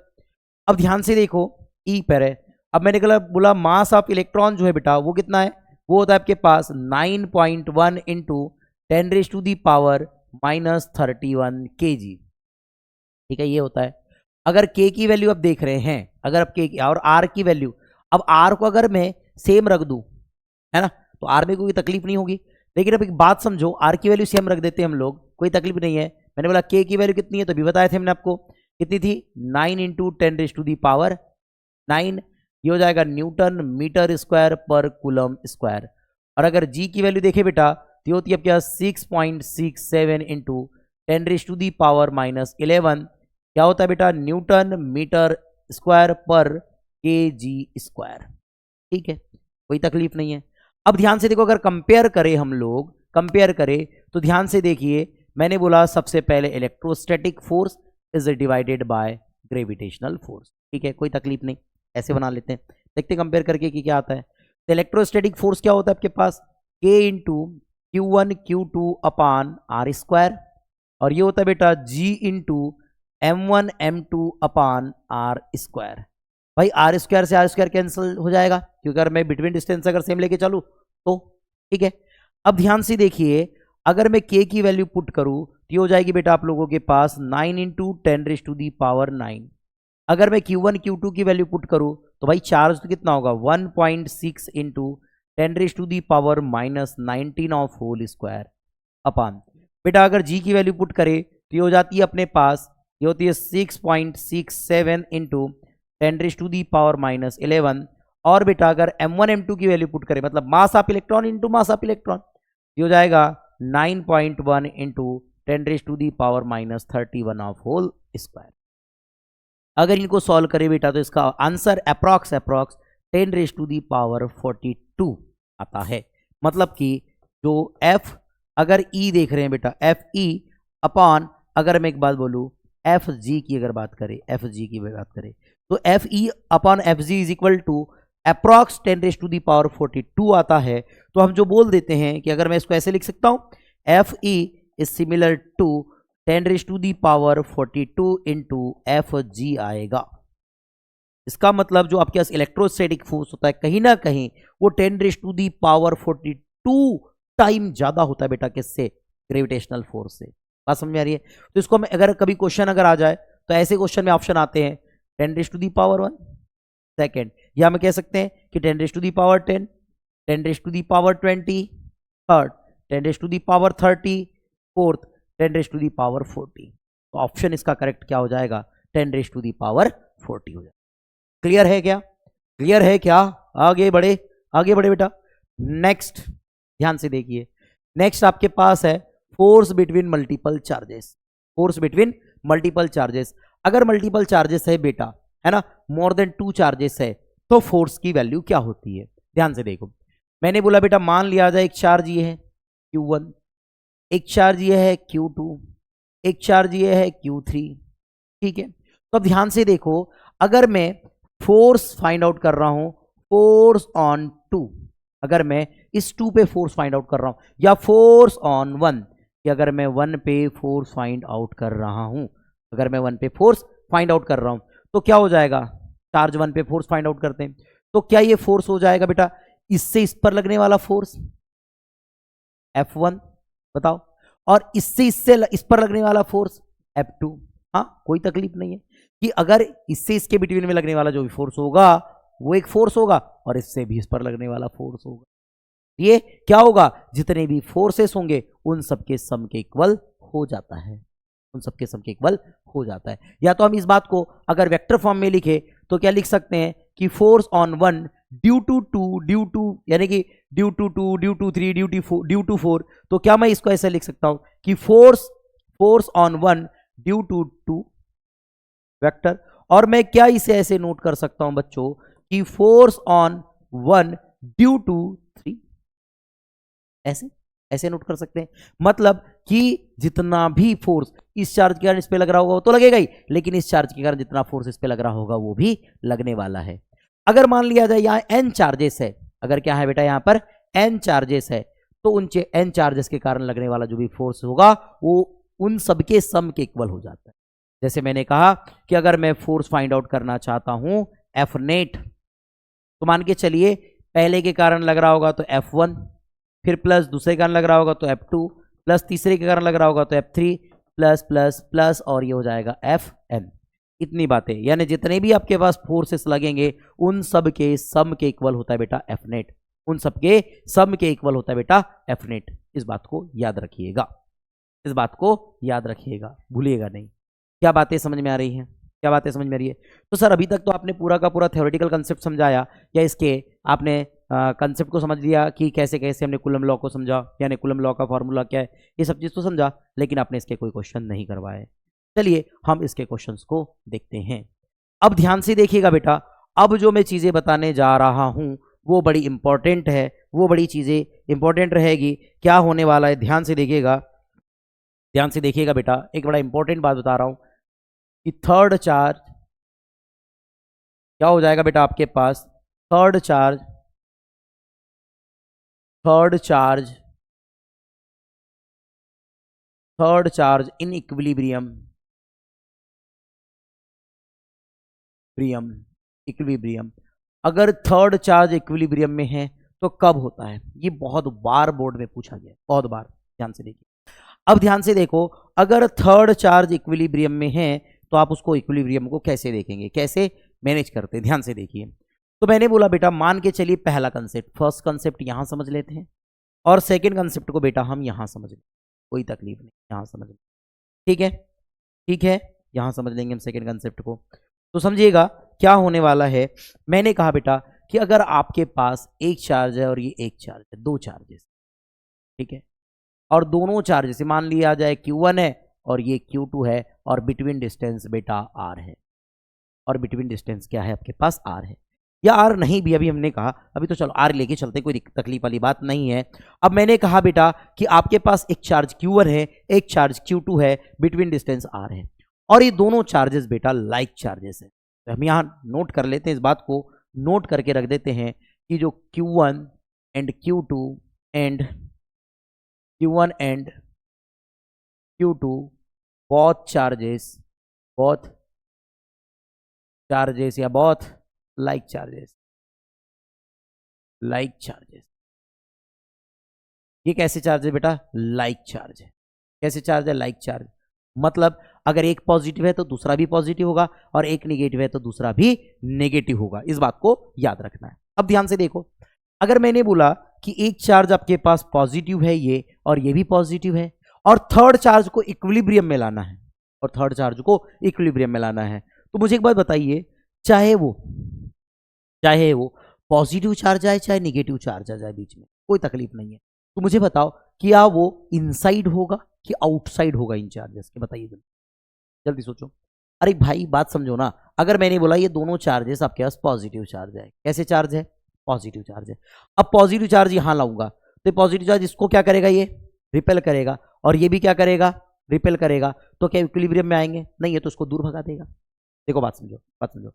अब ध्यान से देखो ई पर है, अब मैंने बोला मास ऑफ इलेक्ट्रॉन जो है बेटा वो कितना है, वो होता है आपके पास 9.1 इंटू 10⁻⁻31 kg। ठीक है, ये होता है। अगर के की वैल्यू आप देख रहे हैं, अगर आप के और आर की वैल्यू, अब आर को अगर मैं सेम रख दूं, है ना, तो आर में कोई तकलीफ नहीं होगी। लेकिन अब एक बात समझो, आर की वैल्यू सेम रख देते हैं हम लोग, कोई तकलीफ नहीं है। मैंने बोला के की वैल्यू कितनी है, तो भी बताए थे हमने आपको, कितनी थी, 9 इंटू 10⁻⁹, ये हो जाएगा न्यूटन मीटर स्क्वायर पर कूलम स्क्वायर। और अगर जी की वैल्यू देखे बेटा तो होती है आपके 6.67 इंटू 10⁻⁻11, क्या होता है बेटा, न्यूटन मीटर स्क्वायर पर केजी स्क्वायर। ठीक है, कोई तकलीफ नहीं है। अब ध्यान से देखो, अगर कंपेयर करें हम लोग, कंपेयर करें तो ध्यान से देखिए, मैंने बोला सबसे पहले electrostatic force is divided by gravitational force. ठीक है, कोई तकलीफ नहीं, ऐसे बना लेते हैं, देखते कंपेयर करके कि क्या आता है। तो इलेक्ट्रोस्टैटिक फोर्स क्या होता है आपके पास, के इंटू Q1 Q2 अपान आर स्क्वायर, और ये होता है बेटा G into M1 M2 upon R square. भाई आर स्क्वायर से आर स्क्वायर कैंसिल हो जाएगा, क्योंकि अगर मैं बिटवीन डिस्टेंस अगर सेम लेके चलूँ तो, ठीक है। अब ध्यान से देखिए, अगर मैं के की वैल्यू पुट करूँ तो ये हो जाएगी बेटा आप लोगों के पास 9 इंटू 10⁻⁹। अगर मैं Q1 Q2 की वैल्यू पुट करूँ तो भाई चार्ज तो कितना होगा, 1.6 into 10⁻⁻19 of whole square upon, बेटा अगर जी की वैल्यू पुट करे तो ये हो जाती है अपने पास, ये होती है 6.67 इंटू 10⁻⁻11। और बेटा अगर M1 M2 की वैल्यू पुट करें, मतलब mass of electron into mass of electron, ये हो जाएगा 9.1 इंटू 10⁻31 ऑफ होल स्क्वायर। अगर इनको सॉल्व करें बेटा तो इसका आंसर अप्रॉक्स 10⁻42 आता है। मतलब कि जो F, अगर E देख रहे हैं बेटा, एफ ई अपॉन, अगर मैं एक बात बोलूँ एफ जी की अगर बात करें, एफ जी की बात करें तो F E upon F G is equal to approx 10⁻42 आता है। तो हम जो बोल देते हैं कि अगर मैं इसको ऐसे लिख सकता हूँ, F E is similar to 10⁻42 into F G आएगा। इसका मतलब जो आपके पास इलेक्ट्रोस्टैटिक फोर्स होता है कहीं ना कहीं वो 10⁻42 टाइम ज्यादा होता है बेटा किससे, ग्रेविटेशनल फोर्स से। बात समझ में आ रही है। तो इसको मैं अगर कभी क्वेश्चन अगर आ जाए तो ऐसे क्वेश्चन में ऑप्शन आते हैं 10 raise to the power 1, second या हम कह सकते हैं कि 10 raise to the power 10, 10 raise to the power 20, third 10 raise to the power 30, fourth 10 raise to the power 40। तो ऑप्शन इसका करेक्ट क्या हो जाएगा? 10 रेज टू दी पावर 40 हो जाएगा। क्लियर है क्या? क्लियर है क्या? आगे बढ़े, आगे बढ़े बेटा। नेक्स्ट ध्यान से देखिए, नेक्स्ट आपके पास है force between multiple charges. Force between multiple charges, अगर मल्टीपल चार्जेस है बेटा, है ना, मोर देन 2 चार्जेस है, तो फोर्स की वैल्यू क्या होती है? ध्यान से देखो, मैंने बोला बेटा मान लिया जाए एक चार्ज ये है Q1, एक चार्ज ये है Q2, एक चार्ज ये है Q3, ठीक है। तो अब ध्यान से देखो, अगर मैं फोर्स फाइंड आउट कर रहा हूं, फोर्स ऑन 2, अगर मैं इस 2 पे फोर्स फाइंड आउट कर रहा हूं, या फोर्स ऑन 1, कि अगर मैं 1 पे फोर्स फाइंड आउट कर रहा हूं, अगर मैं 1 पे फोर्स फाइंड आउट कर रहा हूं, तो क्या हो जाएगा? चार्ज 1 पे फोर्स फाइंड आउट करते हैं, तो क्या ये फोर्स हो जाएगा बेटा इससे इस पर लगने वाला फोर्स F1, बताओ, और इससे इस पर लगने वाला फोर्स F2। हाँ, कोई तकलीफ नहीं है कि अगर इससे इसके बिटवीन में लगने वाला जो भी फोर्स होगा वो एक फोर्स होगा, और इससे भी इस पर लगने वाला फोर्स होगा। ये क्या होगा? जितने भी फोर्सेस होंगे उन सबके सम के इक्वल हो जाता है, उन सबके सम के इक्वल हो जाता है। या तो हम इस बात को अगर वेक्टर फॉर्म में लिखे तो क्या लिख सकते हैं कि force on 1 due to 2 due to, यानी कि due to 2 due to 3 due to 4, तो क्या मैं इसको ऐसे लिख सकता हूं कि force on 1 due to 2 vector, और मैं क्या इसे ऐसे नोट कर सकता हूं बच्चों कि फोर्स ऑन 1 ड्यू टू 3, ऐसे ऐसे नोट कर सकते हैं। मतलब कि जितना भी फोर्स इस चार्ज के कारण इस पे लग रहा होगा वो तो लगेगा ही, लेकिन इस चार्ज के कारण जितना फोर्स इस पे लग रहा होगा वो भी लगने वाला है। अगर मान लिया जाए यहां n चार्जेस है, अगर क्या है बेटा यहां पर n चार्जेस है, तो उन n चार्जेस के कारण लगने वाला जो भी फोर्स होगा वो उन सबके सम के इक्वल हो जाता है। जैसे मैंने कहा कि अगर मैं फोर्स फाइंड आउट करना चाहता हूं F नेट, तो मान के चलिए पहले के कारण लग रहा होगा तो F1, फिर प्लस दूसरे कारण लग रहा होगा तो F2, प्लस तीसरे के कारण लग रहा होगा तो F3, प्लस प्लस प्लस, और ये हो जाएगा Fn। इतनी बातें, यानी जितने भी आपके पास फोर्सेस लगेंगे उन सब के सम के इक्वल होता है बेटा F नेट, उन सब के सम के इक्वल होता है बेटा F नेट। इस बात को याद रखिएगा, इस बात को याद रखिएगा, भूलिएगा नहीं। क्या बातें समझ में आ रही हैं? क्या बातें समझ में आ रही है? तो सर अभी तक तो आपने पूरा का पूरा थ्योरेटिकल कंसेप्ट समझाया, या इसके आपने कंसेप्ट को समझ लिया कि कैसे कैसे हमने कूलम लॉ को समझा, यानी कूलम लॉ का फॉर्मूला क्या है, ये सब चीज़ तो समझा, लेकिन आपने इसके कोई क्वेश्चन नहीं करवाए। चलिए हम इसके क्वेश्चंस को देखते हैं। अब ध्यान से देखिएगा बेटा, अब जो मैं चीज़ें बताने जा रहा हूँ वो बड़ी इंपॉर्टेंट है, वो बड़ी चीज़ें इंपॉर्टेंट रहेगी। क्या होने वाला है ध्यान से देखिएगा, ध्यान से देखिएगा बेटा, एक बड़ा इंपॉर्टेंट बात बता रहा हूँ कि थर्ड चार्ज क्या हो जाएगा बेटा आपके पास, third charge, third charge, third charge in equilibrium, equilibrium, अगर थर्ड चार्ज इक्विलिब्रियम में है तो कब होता है? ये बहुत बार बोर्ड में पूछा गया, बहुत बार। ध्यान से देखिए, अब ध्यान से देखो, अगर थर्ड चार्ज इक्विलिब्रियम में है तो आप उसको इक्विलिब्रियम को कैसे देखेंगे, कैसे मैनेज करते हैं? ध्यान से देखिए, तो मैंने बोला बेटा मान के चलिए पहला कंसेप्ट, फर्स्ट कंसेप्ट यहां समझ लेते हैं, और सेकंड कंसेप्ट को बेटा हम यहां समझ लेंगे, कोई तकलीफ नहीं, यहां समझ लेंगे, ठीक है, ठीक है, यहां समझ लेंगे हम सेकंड कंसेप्ट को। तो समझिएगा क्या होने वाला है। मैंने कहा बेटा कि अगर आपके पास एक चार्ज है और ये एक चार्ज है, दो चार्जेस, ठीक है, और दोनों चार्जेस मान लिया जाए Q1 है और ये Q2 है, और बिटवीन डिस्टेंस बेटा R है, और बिटवीन डिस्टेंस क्या है आपके पास R है, या R नहीं भी, अभी हमने कहा अभी तो चलो R लेके चलते, कोई तकलीफ वाली बात नहीं है। अब मैंने कहा बेटा कि आपके पास एक चार्ज Q1 है, एक चार्ज Q2 है, बिटवीन डिस्टेंस R है, और ये दोनों चार्जेस बेटा लाइक चार्जेस है। तो हम यहाँ नोट कर लेते हैं, इस बात को नोट करके रख देते हैं कि जो Q1 and Q2 and Q1 and Q2 both charges, both charges, या both like charges, like charges, ये कैसे चार्ज है बेटा? लाइक चार्ज है। कैसे चार्ज है? Like charge. मतलब अगर एक पॉजिटिव है तो दूसरा भी पॉजिटिव होगा और एक निगेटिव है तो दूसरा भी नेगेटिव होगा। इस बात को याद रखना है। अब ध्यान से देखो, अगर मैंने बोला कि एक चार्ज आपके पास पॉजिटिव है ये और ये भी पॉजिटिव है और थर्ड चार्ज को इक्विलिब्रियम में लाना है, और थर्ड चार्ज को इक्विलिब्रियम में लाना है, तो मुझे एक बात बताइए, चाहे वो पॉजिटिव चार्ज आए चाहे निगेटिव चार्ज आ जाए, बीच में कोई तकलीफ नहीं है, तो मुझे बताओ क्या वो इनसाइड होगा कि आउटसाइड होगा इन चार्जेस के? बताइए जल्दी सोचो। अरे भाई बात समझो ना, अगर मैंने बोला ये दोनों चार्जेस आपके पास पॉजिटिव चार्ज है, कैसे चार्ज है? पॉजिटिव चार्ज है। अब पॉजिटिव चार्ज यहां लाऊंगा तो पॉजिटिव चार्ज इसको क्या करेगा? ये रिपेल करेगा, और ये भी क्या करेगा? रिपेल करेगा। तो क्या इक्विलिब्रियम में आएंगे? नहीं, है तो उसको दूर भगा देगा। देखो बात समझो,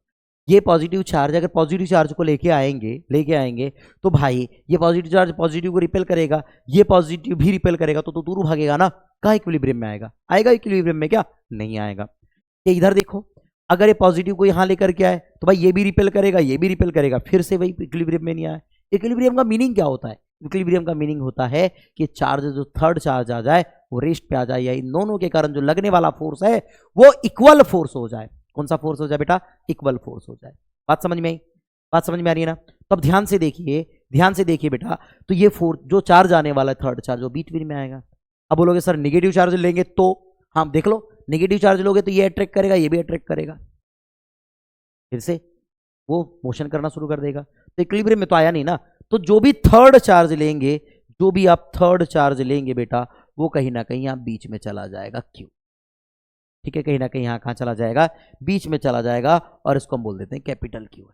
ये पॉजिटिव चार्ज अगर पॉजिटिव चार्ज को लेके आएंगे तो भाई ये पॉजिटिव चार्ज पॉजिटिव को रिपेल करेगा, ये पॉजिटिव भी रिपेल करेगा, तो दूर भागेगा ना, कहाँ इक्विलिब्रियम में आएगा? आएगा इक्विलिब्रियम में? क्या नहीं आएगा। ये इधर देखो, अगर ये पॉजिटिव को यहां लेकर के आए तो भाई ये भी रिपेल करेगा, ये भी रिपेल करेगा, फिर से वही इक्विलिब्रियम में नहीं आया। इक्विलिब्रियम का मीनिंग क्या होता है? इक्विलिब्रियम का मीनिंग होता है कि चार्ज जो थर्ड चार्ज आ जाए वो रेस्ट पे आ जाए, या इन दोनों के कारण जो लगने वाला फोर्स है वो इक्वल फोर्स हो जाए। कौन सा फोर्स हो जाए बेटा? इक्वल फोर्स हो जाए। बात समझ में आई? बात समझ में आ रही है ना? तो अब ध्यान से देखिए बेटा, तो ये फोर्स जो चार्ज आने वाला है थर्ड चार्ज वो बीच में आएगा। अब बोलोगे सर निगेटिव चार्ज लेंगे तो? हाँ देख लो, नेगेटिव चार्ज लोगे तो ये अट्रैक्ट करेगा, ये भी अट्रैक्ट करेगा, फिर से वो मोशन करना शुरू कर देगा। तो इक्विलिब्रियम में तो आया नहीं ना। तो जो भी थर्ड चार्ज लेंगे, जो भी आप थर्ड चार्ज लेंगे बेटा, वो कहीं ना कहीं आप बीच में चला जाएगा, क्यों? ठीक है, कहीं ना कहीं यहां कहां चला जाएगा? बीच में चला जाएगा, और इसको हम बोल देते हैं कैपिटल क्यू है।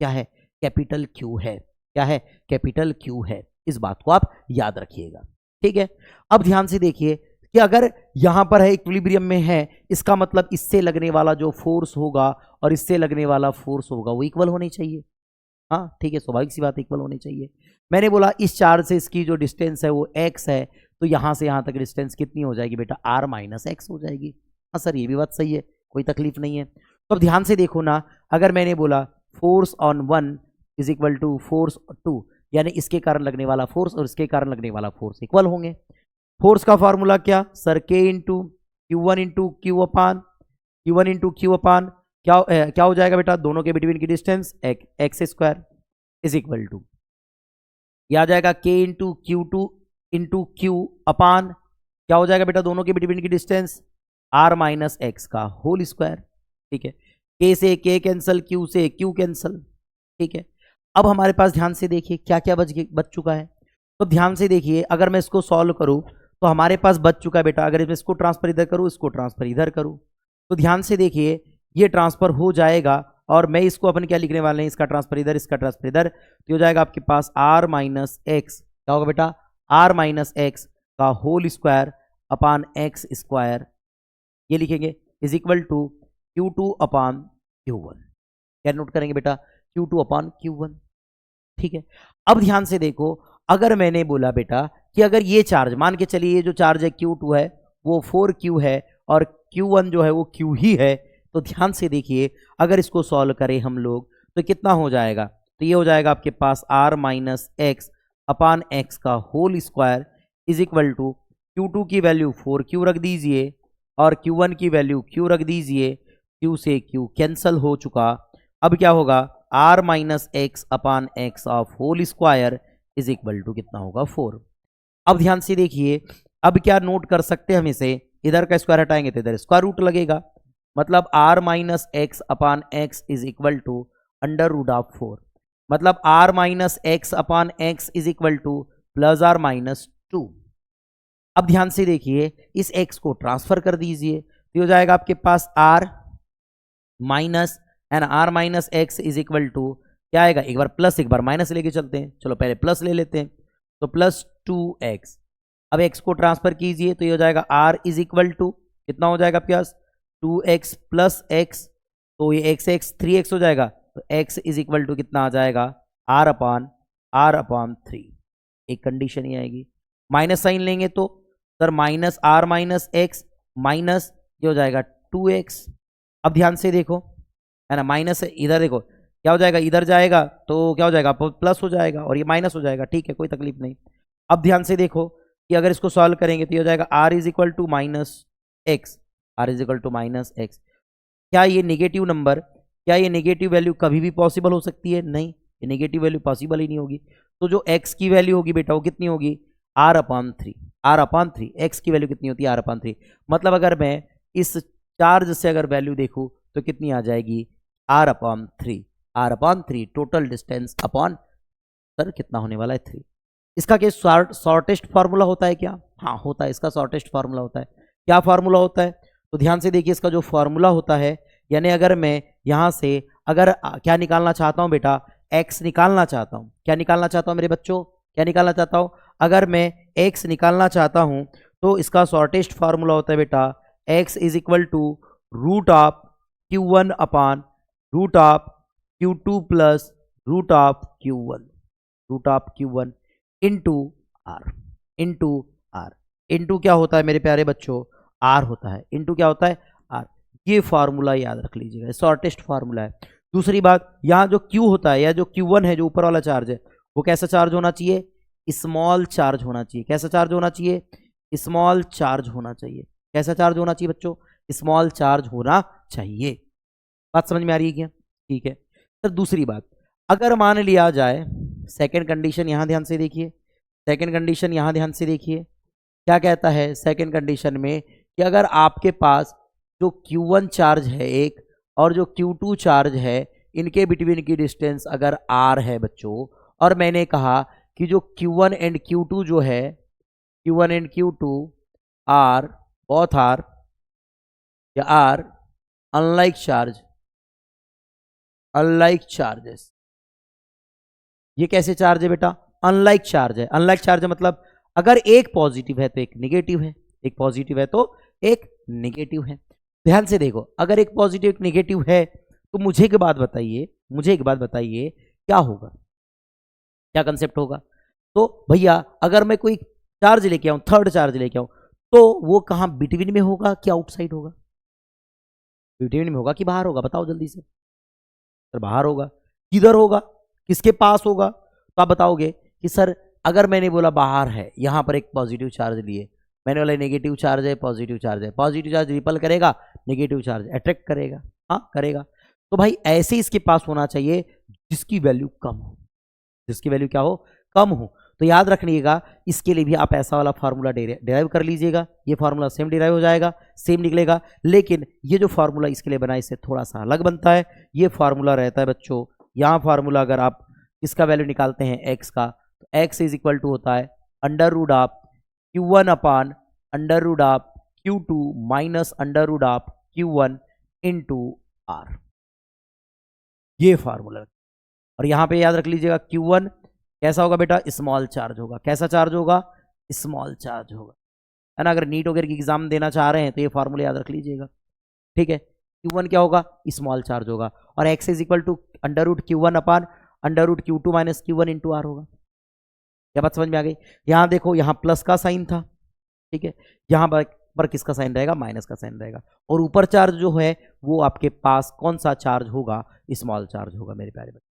क्या है? कैपिटल क्यू है। क्या है? कैपिटल क्यू है। इस बात को आप याद रखिएगा, ठीक है। अब ध्यान से देखिए कि अगर यहां पर है इक्विलिब्रियम में है, इसका मतलब इससे लगने वाला जो फोर्स होगा और इससे लगने वाला फोर्स होगा वो इक्वल होनी चाहिए। हाँ ठीक है, स्वाभाविक सी बात, इक्वल होनी चाहिए। मैंने बोला इस चार्ज से इसकी जो डिस्टेंस है वो x है, तो यहां से यहां तक डिस्टेंस कितनी हो जाएगी बेटा? r माइनस एक्स हो जाएगी। हाँ सर ये भी बात सही है, कोई तकलीफ नहीं है। तो अब ध्यान से देखो ना, अगर मैंने बोला force on 1 is equal to force 2, यानी इसके कारण लगने वाला फोर्स और इसके कारण लगने वाला फोर्स इक्वल होंगे। फोर्स का फॉर्मूला क्या sir? K into Q1 into Q upon Q1 into Q upon क्या हो जाएगा बेटा? दोनों के बिटवीन की distance X square is equal to, यह आ जाएगा K into Q2 into Q upon क्या हो जाएगा बेटा? दोनों के बिटवीन की डिस्टेंस R माइनस एक्स का होल स्क्वायर। ठीक है, K से K कैंसल, Q से Q कैंसल। ठीक है, अब हमारे पास ध्यान से देखिए क्या क्या बच चुका है। तो ध्यान से देखिए, अगर मैं इसको सॉल्व करूं तो हमारे पास बच चुका है बेटा, अगर मैं इसको ट्रांसफर इधर करूं, इसको ट्रांसफर इधर करूं, तो ध्यान से देखिए ये ट्रांसफर हो जाएगा, और मैं इसको अपन क्या लिखने वाले हैं? इसका ट्रांसफर इधर, इसका ट्रांसफर इधर, तो हो जाएगा आपके पास R माइनस एक्स। क्या होगा बेटा? R माइनस एक्स का whole square upon X square, ये लिखेंगे, is equal to Q2 upon Q1। क्या नोट करेंगे बेटा? Q2 अपान Q1। ठीक है, अब ध्यान से देखो, अगर मैंने बोला बेटा कि अगर ये चार्ज, मान के चलिए ये जो चार्ज है Q2 है वो 4Q है और Q1 जो है वो Q ही है, तो ध्यान से देखिए अगर इसको सॉल्व करें हम लोग तो कितना हो जाएगा? तो ये हो जाएगा आपके पास R minus X upon X का whole square is equal to Q2 की वैल्यू 4Q रख दीजिए और Q1 की वैल्यू Q रख दीजिए, Q से Q कैंसल हो चुका। अब क्या होगा? R minus X upon X of whole square is equal to कितना होगा? 4। अब ध्यान से देखिए, अब क्या नोट कर सकते हैं हम इसे? इधर का स्क्वायर हटाएंगे तो इधर स्क्वायर रूट लगेगा, मतलब R minus X upon X is equal to under root of 4, मतलब R minus X upon X is equal to plus R minus 2। अब ध्यान से देखिए, इस x को ट्रांसफर कर दीजिए, तो हो जाएगा आपके पास R minus and R minus X is equal to क्या आएगा? एक बार प्लस एक बार माइनस लेके चलते हैं, चलो पहले प्लस ले लेते हैं, तो प्लस 2x। अब x को ट्रांसफर कीजिए तो ये हो जाएगा R इज इक्वल टू कितना हो जाएगा आपके पास? 2x प्लस x, तो ये x 3x हो जाएगा, तो x इज इक्वल टू कितना आ जाएगा? R अपान 3। एक कंडीशन ही आएगी, माइनस साइन लेंगे तो sir minus R minus x minus ये हो जाएगा 2x। अब ध्यान से देखो है ना, माइनस इधर देखो क्या हो जाएगा? इधर जाएगा तो क्या हो जाएगा? प्लस हो जाएगा और ये माइनस हो जाएगा। ठीक है, कोई तकलीफ नहीं। अब ध्यान से देखो कि अगर इसको सॉल्व करेंगे तो ये हो जाएगा R is equal to minus X R is equal to minus X. क्या ये नेगेटिव नंबर, क्या ये नेगेटिव वैल्यू कभी भी पॉसिबल हो सकती है? नहीं, ये नेगेटिव वैल्यू पॉसिबल ही नहीं होगी। तो जो एक्स की वैल्यू होगी बेटा वो कितनी होगी? R upon three. R upon three, X की वैल्यू कितनी होती है? R upon three. मतलब अगर मैं इस चार्ज से अगर वैल्यू देखूं तो कितनी आ जाएगी? R upon three. R upon three total distance upon sir कितना होने वाला है? थ्री। इसका क्या शॉर्टेस्ट फार्मूला होता है क्या? हाँ होता है, इसका शॉर्टेस्ट फार्मूला होता है। क्या फार्मूला होता है? तो ध्यान से देखिए, इसका जो फार्मूला होता है, यानी अगर मैं यहां से अगर क्या निकालना चाहता हूं बेटा? x निकालना चाहता हूं। क्या निकालना चाहता हूं मेरे बच्चों? क्या निकालना चाहता हूं? अगर मैं x निकालना चाहता हूं तो इसका शॉर्टेस्ट फार्मूला होता है बेटा x is equal to root of q1 upon root of q2 plus root of q1, root of q1 into R, into R. Into क्या होता है मेरे प्यारे बच्चों? आर होता है। इंटू क्या होता है? आर। ये फार्मूला याद रख लीजिएगा, शॉर्टेस्ट फार्मूला है। दूसरी बात, यहाँ जो Q होता है या जो Q1 है, जो ऊपर वाला चार्ज है, वो कैसा चार्ज होना चाहिए? स्मॉल चार्ज होना चाहिए। कैसा चार्ज होना चाहिए? स्मॉल चार्ज होना चाहिए। कैसा चार्ज होना चाहिए बच्चों? स्मॉल चार्ज होना चाहिए। बात समझ में आ रही है क्या? ठीक है सर। दूसरी बात, अगर मान लिया जाए, सेकेंड कंडीशन यहां ध्यान से देखिए, सेकेंड कंडीशन यहां ध्यान से देखिए, क्या कहता है सेकेंड कंडीशन में कि अगर आपके पास जो Q1 चार्ज है एक और जो Q2 चार्ज है, इनके बिटवीन की डिस्टेंस अगर R है बच्चों, और मैंने कहा कि जो Q1 एंड Q2 जो है, Q1 and Q2 are both are या are unlike charge, unlike charges. ये कैसे चार्ज है बेटा? अनलाइक चार्ज है। अनलाइक चार्ज है मतलब अगर एक पॉजिटिव है तो एक निगेटिव है, एक पॉजिटिव है तो एक निगेटिव है। ध्यान से देखो, अगर एक पॉजिटिव एक निगेटिव है तो मुझे एक बात बताइए, मुझे एक बात बताइए, क्या होगा? क्या कंसेप्ट होगा? तो भैया अगर मैं कोई चार्ज लेके आऊं, थर्ड चार्ज लेके आऊं, तो वो कहां बिटवीन में होगा कि आउटसाइड होगा? बिटवीन में होगा कि बाहर होगा? बताओ जल्दी से। सर बाहर होगा। किधर होगा? किसके पास होगा? तो आप बताओगे कि सर अगर मैंने बोला बाहर है, यहां पर एक पॉजिटिव चार्ज लिए, मैंने बोला नेगेटिव चार्ज है, पॉजिटिव चार्ज है, पॉजिटिव चार्ज रिपल करेगा, नेगेटिव चार्ज अट्रैक्ट करेगा। हाँ करेगा। तो भाई ऐसे इसके पास होना चाहिए जिसकी वैल्यू कम हो, जिसकी वैल्यू क्या हो? कम हो। तो याद रखिएगा, इसके लिए भी आप ऐसा वाला फार्मूला डिराइव कर लीजिएगा। ये फार्मूला सेम डिराइव हो जाएगा, सेम निकलेगा, लेकिन ये जो फार्मूला इसके लिए बना इससे थोड़ा सा अलग बनता है। ये फार्मूला रहता है बच्चों, यहाँ फार्मूला अगर आप इसका वैल्यू निकालते हैं एक्स का, तो एक्स इज इक्वल टू होता है under root of Q1 upon under root of Q2 minus under root of Q1 into R. ये फार्मूला। और यहां पे याद रख लीजिएगा Q1 कैसा होगा बेटा? स्मॉल चार्ज होगा। कैसा चार्ज होगा? स्मॉल चार्ज होगा, है ना। अगर नीट वगैरह की एग्जाम देना चाह रहे हैं तो ये फार्मूला याद रख लीजिएगा, ठीक है। Q1 क्या होगा? स्मॉल चार्ज होगा। और x is equal to under root Q1 upon under root Q2 minus Q1 into R होगा। क्या बात समझ में आ गई? यहां देखो, यहां प्लस का साइन था, ठीक है, यहां पर किसका साइन रहेगा? माइनस का साइन रहेगा। और ऊपर चार्ज जो है वो आपके पास कौन सा चार्ज होगा? स्मॉल चार्ज होगा मेरे प्यारे बच्चे।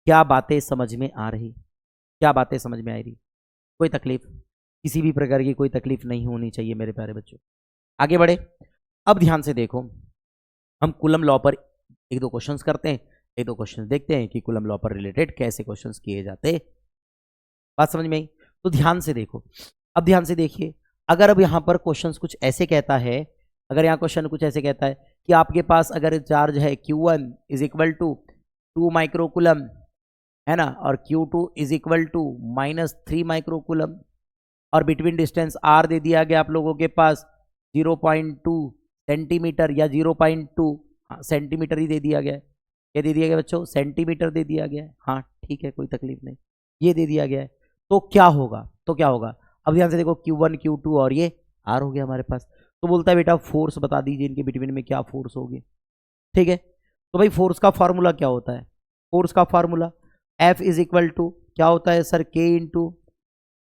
क्या बातें समझ में आ रही? क्या बातें समझ में आ रही? कोई तकलीफ, किसी भी प्रकार की कोई तकलीफ नहीं होनी चाहिए मेरे प्यारे बच्चों। आगे बढ़े। अब ध्यान से देखो, हम कूलम लॉ पर एक दो क्वेश्चंस करते हैं, एक दो क्वेश्चंस देखते हैं कि कूलम लॉ पर रिलेटेड कैसे क्वेश्चंस किए जाते। बात समझ में आई? तो ध्यान से देखो, अब ध्यान से देखिए, अगर अब यहां पर क्वेश्चंस कुछ ऐसे कहता है, अगर यहाँ क्वेश्चन कुछ ऐसे कहता है कि आपके पास अगर चार्ज है Q1 is equal to 2 microcoulomb, है ना, और Q2 is equal to -3 microcoulomb, और बिटवीन डिस्टेंस R दे दिया गया आप लोगों के पास 0.2 सेंटीमीटर या 0.2 सेंटीमीटर ही दे दिया गया है। क्या दे दिया गया बच्चों? सेंटीमीटर दे दिया गया है। हाँ ठीक है, कोई तकलीफ नहीं, ये दे दिया गया है। तो क्या होगा? तो क्या होगा? अब ध्यान से देखो, Q1 Q2 और ये R हो गया हमारे पास। तो बोलता है बेटा फोर्स बता दीजिए इनके बिटवीन में क्या फोर्स होगी, ठीक है। तो भाई फोर्स का फार्मूला क्या होता है? फोर्स का formula F is equal to क्या होता है sir? K into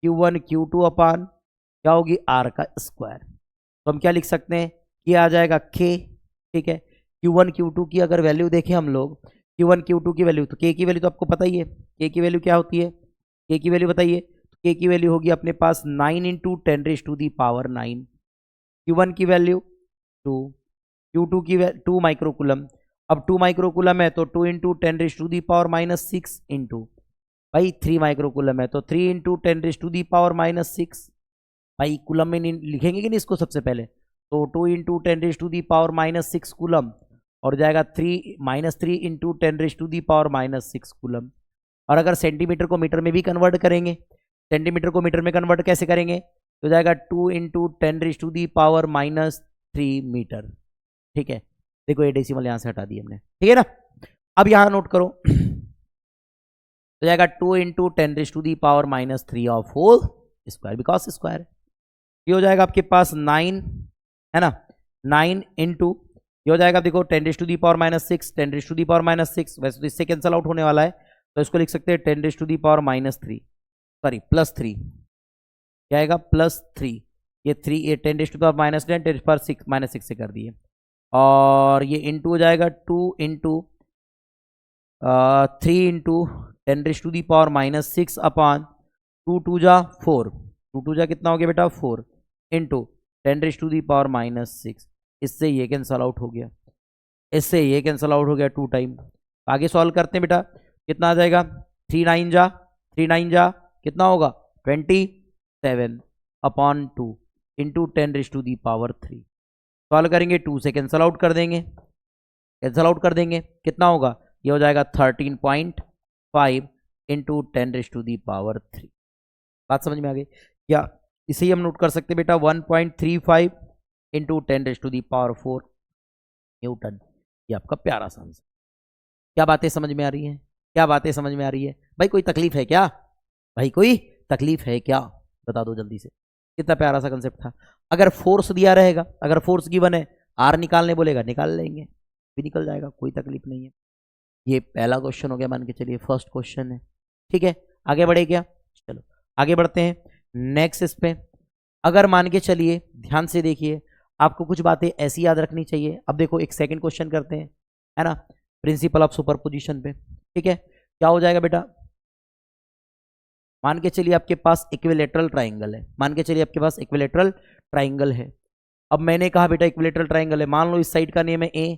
Q1 Q2 अपान क्या होगी? R का स्क्वायर। तो हम क्या लिख सकते हैं? ये आ जाएगा K, ठीक है। Q1 Q2 की अगर वैल्यू देखें हम लोग, Q1 Q2 की वैल्यू, तो K की वैल्यू तो आपको पता ही है। K की वैल्यू क्या होती है? K की वैल्यू बताइए। K की वैल्यू होगी अपने पास 9 into 10 raise to the power 9। Q1 की वैल्यू 2, Q2 की 2 माइक्रोकुलम। अब 2 माइक्रोकुलम है तो 2 इंटू 10⁻⁻6 इंटू, भाई 3 माइक्रोकुलम है तो 3 इंटू 10⁻⁻6। भाई कुलम में नहीं लिखेंगे कि नहीं इसको सबसे पहले, तो 2 इंटू 10⁻⁻6 कुलम, और जाएगा 3 इंटू 10⁻⁻6 कुलम। और अगर सेंटीमीटर को मीटर में भी कन्वर्ट करेंगे, सेंटीमीटर को मीटर में कन्वर्ट कैसे करेंगे, तो जाएगा 2 इंटू 10⁻⁻3 मीटर। ठीक है, देखो ये डेसिमल यहां से हटा दी हमने, ठीक है ना। अब यहां नोट करो, तो जाएगा 2 into 10⁻⁻3 of whole square, because square. ये हो जाएगा आपके पास 9, है ना, 9 इंटू, ये हो जाएगा देखो 10⁻⁻6, 10⁻⁻6, वैसे तो इससे कैंसल आउट होने वाला है, तो इसको लिख सकते हैं 10⁻3, सॉरी +3, क्या आएगा +3, ये 3, ये 10⁻10, 10⁻6 से कर दिए, और ये इंटू हो जाएगा 2 इंटू 3 इंटू 10⁻6 अपॉन 2 2 जा 4, 2 2 जा कितना हो गया बेटा 4, इंटू 10⁻6, इससे ये कैंसल आउट हो गया, इससे ये कैंसल आउट हो गया 2 टाइम। आगे सॉल्व करते हैं बेटा, कितना आ जाएगा, 3 9 जा कितना होगा 27 अपॉन 2 इंटू 10⁻3। सॉल्व करेंगे 2 से कैंसल आउट कर देंगे, कितना होगा, ये हो जाएगा 13.5 इंटू 10⁻3। बात समझ में आ गई क्या, इसे ही हम नोट कर सकते हैं बेटा 1.35 इंटू 10⁻4 न्यूटन। ये आपका प्यारा सा आंसर। क्या बातें समझ में आ रही हैं, क्या बातें समझ में आ रही है भाई, कोई तकलीफ है क्या, भाई कोई तकलीफ है क्या, बता दो जल्दी से। कितना प्यारा सा कंसेप्ट था। अगर फोर्स दिया रहेगा, अगर फोर्स गिवन है, आर निकालने बोलेगा निकाल लेंगे, भी निकल जाएगा, कोई तकलीफ नहीं है। ये पहला क्वेश्चन हो गया, मान के चलिए फर्स्ट क्वेश्चन है, ठीक है। आगे बढ़े क्या, चलो आगे बढ़ते हैं नेक्स्ट इस पे। अगर मान के चलिए, ध्यान से देखिए, आपको कुछ बातें ऐसी याद रखनी चाहिए। अब देखो एक सेकंड क्वेश्चन करते हैं, है ना, प्रिंसिपल ऑफ सुपरपोजिशन पे, ठीक है। क्या हो जाएगा बेटा, मान के चलिए आपके पास इक्विलेटरल ट्राइंगल है, मान के चलिए आपके पास इक्विलेटरल ट्राइंगल है। अब मैंने कहा बेटा इक्विलेटरल ट्राइंगल है, मान लो इस साइड का नेम है ए,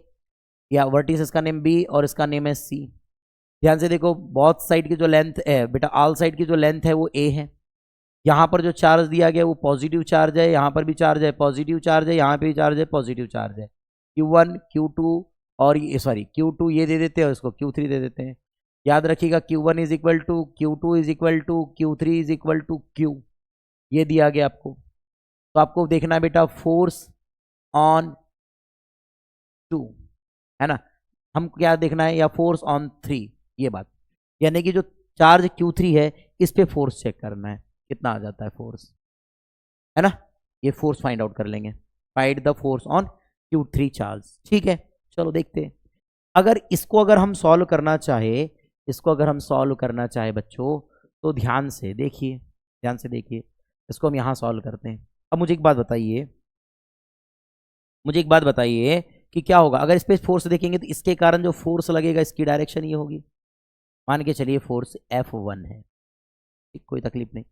या वर्टिस इसका नेम बी, और इसका नेम है सी। ध्यान से देखो, बहुत साइड की जो लेंथ है बेटा, ऑल साइड की जो लेंथ है वो ए है। यहाँ पर जो चार्ज दिया गया वो पॉजिटिव चार्ज है, यहाँ पर भी चार्ज है पॉजिटिव चार्ज है, यहाँ पे भी चार्ज है पॉजिटिव चार्ज है। Q1 Q2 और ये सॉरी Q2 ये दे देते हैं, इसको Q3 दे देते हैं। याद रखिएगा Q1 is equal to Q2 is equal to Q3 is equal to Q, ये दिया गया आपको। तो आपको देखना है बेटा फोर्स ऑन 2, है ना, हम क्या देखना है, या फोर्स ऑन 3, ये बात, यानी कि जो चार्ज Q3 है इस पे फोर्स चेक करना है, कितना आ जाता है फोर्स, है ना, ये फोर्स फाइंड आउट कर लेंगे, find the force on Q3 charge, ठीक है। चलो देखते हैं, अगर इसको अगर हम सॉल्व करना चाहे, इसको अगर हम सॉल्व करना चाहे बच्चों, तो ध्यान से देखिए, ध्यान से देखिए, इसको हम यहां सॉल्व करते हैं। अब मुझे एक बात बताइए, मुझे एक बात बताइए कि क्या होगा अगर इस पे फोर्स देखेंगे, तो इसके कारण जो फोर्स लगेगा इसकी डायरेक्शन ये होगी। मान के चलिए फोर्स F1 है, कोई तकलीफ नहीं,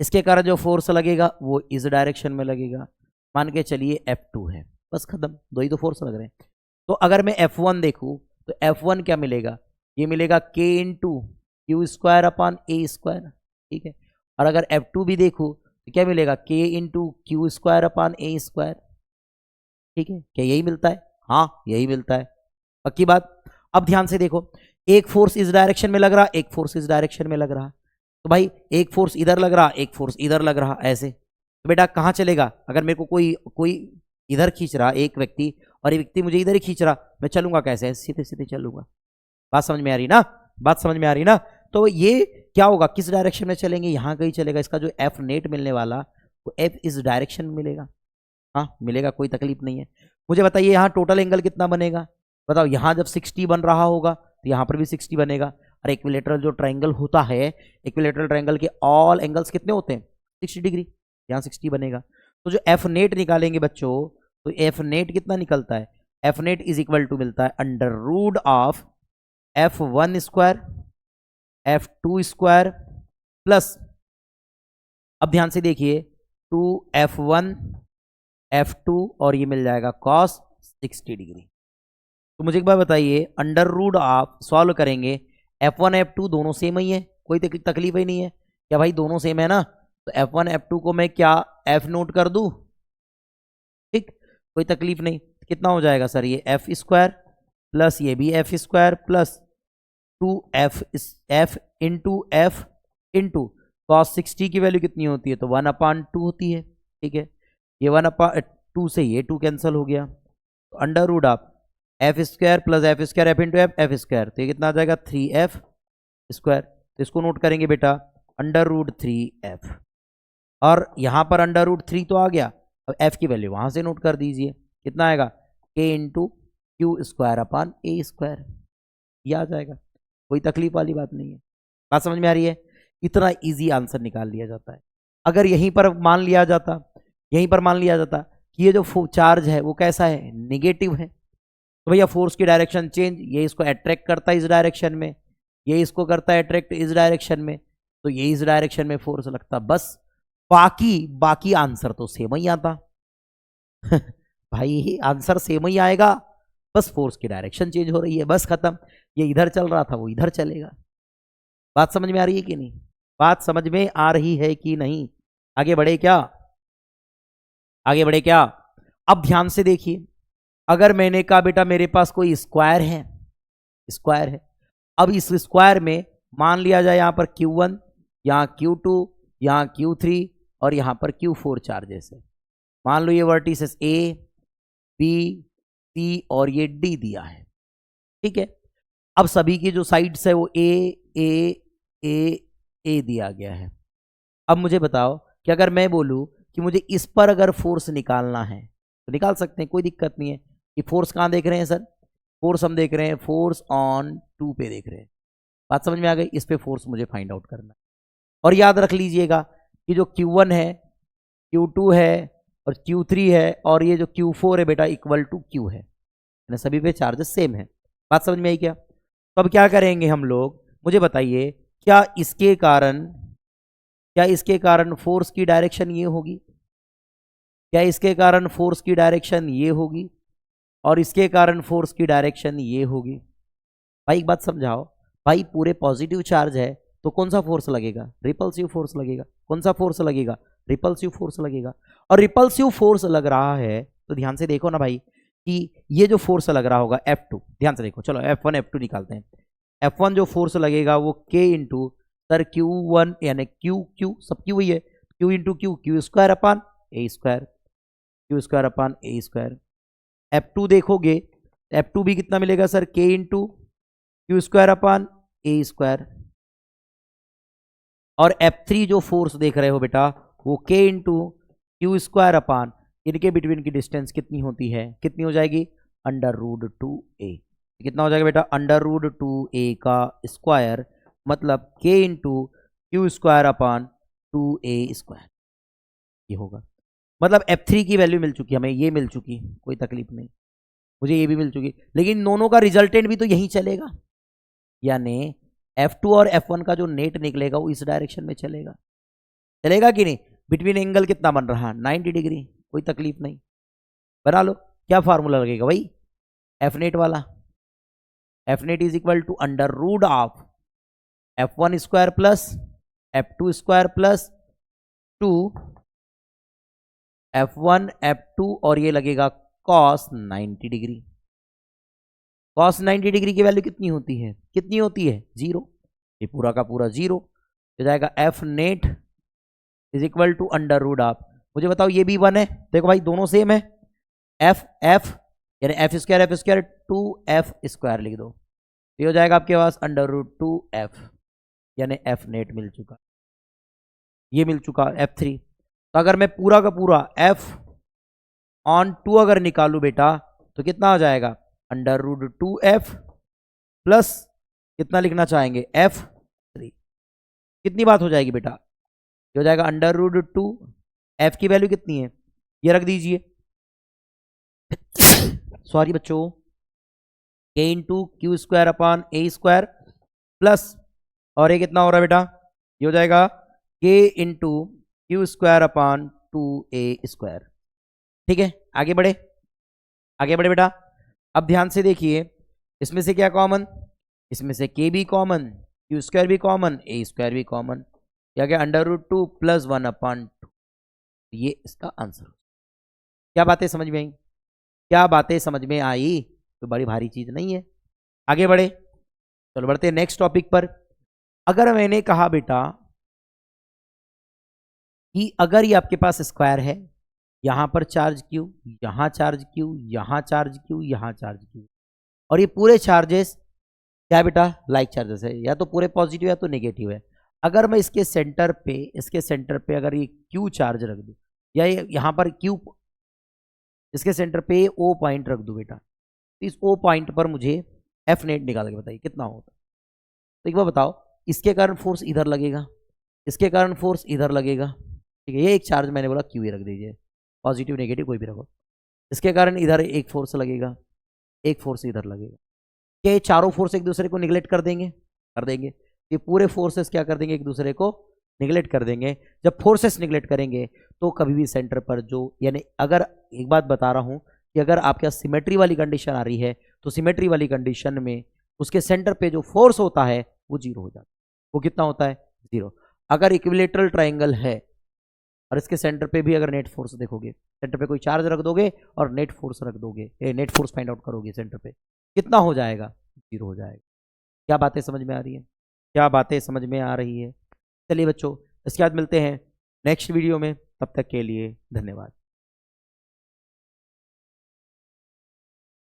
इसके कारण जो फोर्स लगेगा वो इस डायरेक्शन में लगेगा। मान के चलिए F2 है, बस खत्म, दो ही तो फोर्स लग रहे हैं। तो अगर मैं F1 देखूं तो F1 क्या मिलेगा, ये मिलेगा K into Q square upon A square, ठीक है। और अगर F2 भी देखूं तो क्या मिलेगा, K into Q square upon A square, ठीक है। क्या यही मिलता है, हाँ यही मिलता है, पक्की बात। अब ध्यान से देखो, एक फोर्स इस डायरेक्शन में लग रहा, एक फोर्स इस डायरेक्शन में लग रहा, तो भाई एक फोर्स इधर लग रहा, एक फोर्स इधर लग रहा, ऐसे तो बेटा कहाँ चलेगा, अगर मेरे को कोई कोई इधर खींच रहा एक व्यक्ति, और एक व्यक्ति मुझे इधर ही खींच रहा, मैं चलूंगा कैसे, सीधे सीधे चलूंगा। बात समझ में आ रही ना, बात समझ में आ रही ना। तो ये क्या होगा, किस डायरेक्शन में चलेंगे, यहाँ कहीं चलेगा, इसका जो एफ नेट मिलने वाला वो एफ इस डायरेक्शन में मिलेगा, हाँ मिलेगा, कोई तकलीफ नहीं है। मुझे बताइए यहाँ टोटल एंगल कितना बनेगा, बताओ, यहाँ जब 60 बन रहा होगा तो यहाँ पर भी 60 बनेगा। और इक्विलेटरल जो ट्राइंगल होता है, इक्विलेटरल ट्राइंगल के ऑल एंगल्स कितने होते हैं, 60 डिग्री, यहाँ 60 बनेगा। तो जो एफ नेट निकालेंगे बच्चों, तो एफ नेट कितना निकलता है, F net is equal to मिलता है under root of F1 square F2 square plus, अब ध्यान से देखिए, 2F1 F2 और ये मिल जाएगा cos 60 डिग्री। तो मुझे एक बार बताइए, अंडर रूट आप सॉल्व करेंगे, F1 F2 दोनों सेम ही है, कोई तकलीफ ही नहीं है क्या भाई, दोनों सेम है ना। तो F1 F2 को मैं क्या F नोट कर दूं, ठीक, कोई तकलीफ नहीं। कितना हो जाएगा सर, ये एफ स्क्वायर प्लस ये भी F square plus 2f F into cos 60 की वैल्यू कितनी होती है, तो 1/2 होती है, ठीक है। ये 1/2 से ये 2 कैंसिल हो गया, तो अंडर रूट आप F square plus F square F into F square, तो ये कितना आ जाएगा 3f स्क्वायर। तो इसको नोट करेंगे बेटा, अंडर रूट 3f, और यहां पर अंडर रूट 3 तो आ गया, अब f की वैल्यू वहां से नोट कर दीजिए, कितना आएगा k into Q square upon A square, ये आ जाएगा, कोई तकलीफ वाली बात नहीं है। बात समझ में आ रही है, इतना इजी आंसर निकाल लिया जाता है। अगर यहीं पर मान लिया जाता कि ये जो चार्ज है वो कैसा है, निगेटिव है, तो भैया फोर्स की डायरेक्शन चेंज, ये इसको अट्रैक्ट करता है इस डायरेक्शन में, ये इसको करता है अट्रैक्ट इस डायरेक्शन में, तो ये इस डायरेक्शन में फोर्स लगता, बस बाकी आंसर तो सेम ही आता भाई आंसर सेम ही आएगा, बस फोर्स की डायरेक्शन चेंज हो रही है, बस खत्म। ये इधर चल रहा था वो इधर चलेगा। बात समझ में आ रही है कि नहीं, बात समझ में आ रही है कि नहीं, आगे बढ़े क्या, अब ध्यान से देखिए, अगर मैंने कहा बेटा मेरे पास कोई स्क्वायर है, अब इस स्क्वायर में मान लिया जाए यहां पर Q1, यहां Q2, यहां Q3 और यहां पर Q4 चार्जेस है। मान लो ये वर्टिसेस A, B, C और ये D दिया है, ठीक है। अब सभी की जो साइड्स है वो A दिया गया है। अब मुझे बताओ कि अगर मैं बोलूं कि मुझे इस पर अगर फोर्स निकालना है तो निकाल सकते हैं, कोई दिक्कत नहीं है। कि फोर्स कहाँ देख रहे हैं सर, फोर्स हम देख रहे हैं फोर्स ऑन 2 पे देख रहे हैं, बात समझ में आ गई। इस पे फोर्स मुझे फाइंड आउट करना है, और याद रख लीजिएगा कि जो Q1 है, Q2 है और Q3 है और ये जो Q4 है बेटा इक्वल टू Q है, सभी पे चार्जेस सेम है। बात समझ में आई क्या। तो अब क्या करेंगे हम लोग, मुझे बताइए, क्या इसके कारण फोर्स की डायरेक्शन ये होगी, क्या इसके कारण फोर्स की डायरेक्शन ये होगी, और इसके कारण फोर्स की डायरेक्शन ये होगी। भाई एक बात समझाओ, भाई पूरे पॉजिटिव चार्ज है तो कौन सा फोर्स लगेगा, रिपल्सिव फोर्स लगेगा। कौन सा फोर्स लगेगा, रिपल्सिव फोर्स लगेगा। और रिपल्सिव फोर्स लग रहा है तो ध्यान से देखो ना भाई, कि ये जो फोर्स लग रहा होगा F2, ध्यान से देखो, चलो F1 F2 निकालते हैं। F1 जो फोर्स लगेगा वो K इंटू सर Q1 यानी Q सब Q ही है, Q into Q square upon A square, Q square upon A square. F2 देखोगे, F2 भी कितना मिलेगा sir, K into Q square upon A square. और F3 जो फोर्स देख रहे हो बेटा वो K इंटू Q स्क्वायर अपान, इनके बिटवीन की डिस्टेंस कितनी होती है, कितनी हो जाएगी, अंडर रूट 2a। कितना हो जाएगा बेटा, अंडर रूट 2a का स्क्वायर, मतलब K इंटू Q स्क्वायर अपान 2a स्क्वायर, ये होगा। मतलब F3 की वैल्यू मिल चुकी, हमें ये मिल चुकी, कोई तकलीफ नहीं, मुझे ये भी मिल चुकी, लेकिन दोनों का रिजल्टेंट भी तो यही चलेगा, यानी F2 और F1 का जो नेट निकलेगा वो इस डायरेक्शन में चलेगा कि नहीं। बिटवीन एंगल कितना बन रहा है, 90 डिग्री, कोई तकलीफ नहीं, बना लो। क्या फार्मूला लगेगा भाई, एफ नेट वाला, F net is equal to under root of F1 square plus F2 square plus 2 F1 F2 और ये लगेगा cos 90 डिग्री। cos 90 डिग्री की वैल्यू कितनी होती है 0, ये पूरा का पूरा 0 हो जाएगा। F net is equal to under root of, मुझे बताओ ये भी 1 है, देखो भाई दोनों सेम है, एफ यानी एफ स्क्वायर 2f स्क्वायर लिख दो, ये हो जाएगा आपके पास अंडर रूट 2f, यानी एफ नेट मिल चुका, ये मिल चुका F3। तो अगर मैं पूरा का पूरा f ऑन 2 अगर निकालू बेटा तो कितना हो जाएगा, अंडर रूट 2f प्लस कितना लिखना चाहेंगे F3, कितनी बात हो जाएगी बेटा, ये हो जाएगा अंडर रूट 2, f की वैल्यू कितनी है ये रख दीजिए सॉरी बच्चों, k into Q square upon A square plus, और ये कितना हो रहा है बेटा, ये हो जाएगा k इंटू क्यू स्क्वायर अपान 2a स्क्वायर। ठीक है, आगे बढ़े, आगे बढ़े बेटा। अब ध्यान से देखिए, इसमें से क्या कॉमन, इसमें से के भी कॉमन, क्यू स्क्वायर भी कॉमन, ए स्क्वायर भी कॉमन, क्या क्या √2 + 1/2, ये इसका आंसर। क्या बातें समझ में आई, क्या बातें समझ में आई, तो बड़ी भारी चीज नहीं है। आगे बढ़े, चलो बढ़ते हैं नेक्स्ट टॉपिक पर। अगर मैंने कहा बेटा कि अगर ये आपके पास स्क्वायर है, यहां पर चार्ज क्यू, यहां चार्ज क्यू, यहां चार्ज क्यू, यहां चार्ज क्यू, और ये पूरे चार्जेस क्या है बेटा, लाइक चार्जेस है, या तो पूरे पॉजिटिव या तो नेगेटिव है। अगर मैं इसके सेंटर पे, इसके सेंटर पे अगर ये क्यू चार्ज रख दूं, या यहां पर क्यू, इसके सेंटर पे ओ पॉइंट रख दूं बेटा, तो इस ओ पॉइंट पर मुझे एफ नेट निकाल के बताइए कितना होगा। तो एक बार बताओ, इसके कारण फोर्स इधर लगेगा, इसके कारण फोर्स इधर लगेगा, ठीक है, ये एक चार्ज मैंने बोला क्यू रख दीजिए, पॉजिटिव नेगेटिव कोई भी रखो। इसके कारण इधर एक फोर्स लगेगा, एक फोर्स इधर लगेगा। क्या ये चारों फोर्स एक दूसरे को निगलेक्ट कर देंगे, कर देंगे। ये पूरे फोर्सेस क्या कर देंगे, एक दूसरे को निगलेक्ट कर देंगे। जब फोर्सेस निगलेक्ट करेंगे तो कभी भी सेंटर पर जो, यानी अगर एक बात बता रहा हूं कि अगर आपके पास सिमेट्री वाली कंडीशन आ रही है, तो सिमेट्री वाली कंडीशन में उसके सेंटर पे जो फोर्स होता है वो जीरो हो जाता है। वो कितना होता है, जीरो। अगर इक्विलेटरल ट्राइंगल है और इसके सेंटर पे भी अगर नेट फोर्स देखोगे, सेंटर पे कोई चार्ज रख दोगे और नेट फोर्स रख दोगे, नेट फोर्स फाइंड आउट करोगे सेंटर पे, कितना हो जाएगा, जीरो हो जाएगा। क्या बातें समझ में आ रही है, क्या बातें समझ में आ रही है। चलिए बच्चों, इसके बाद मिलते हैं नेक्स्ट वीडियो में, तब तक के लिए धन्यवाद।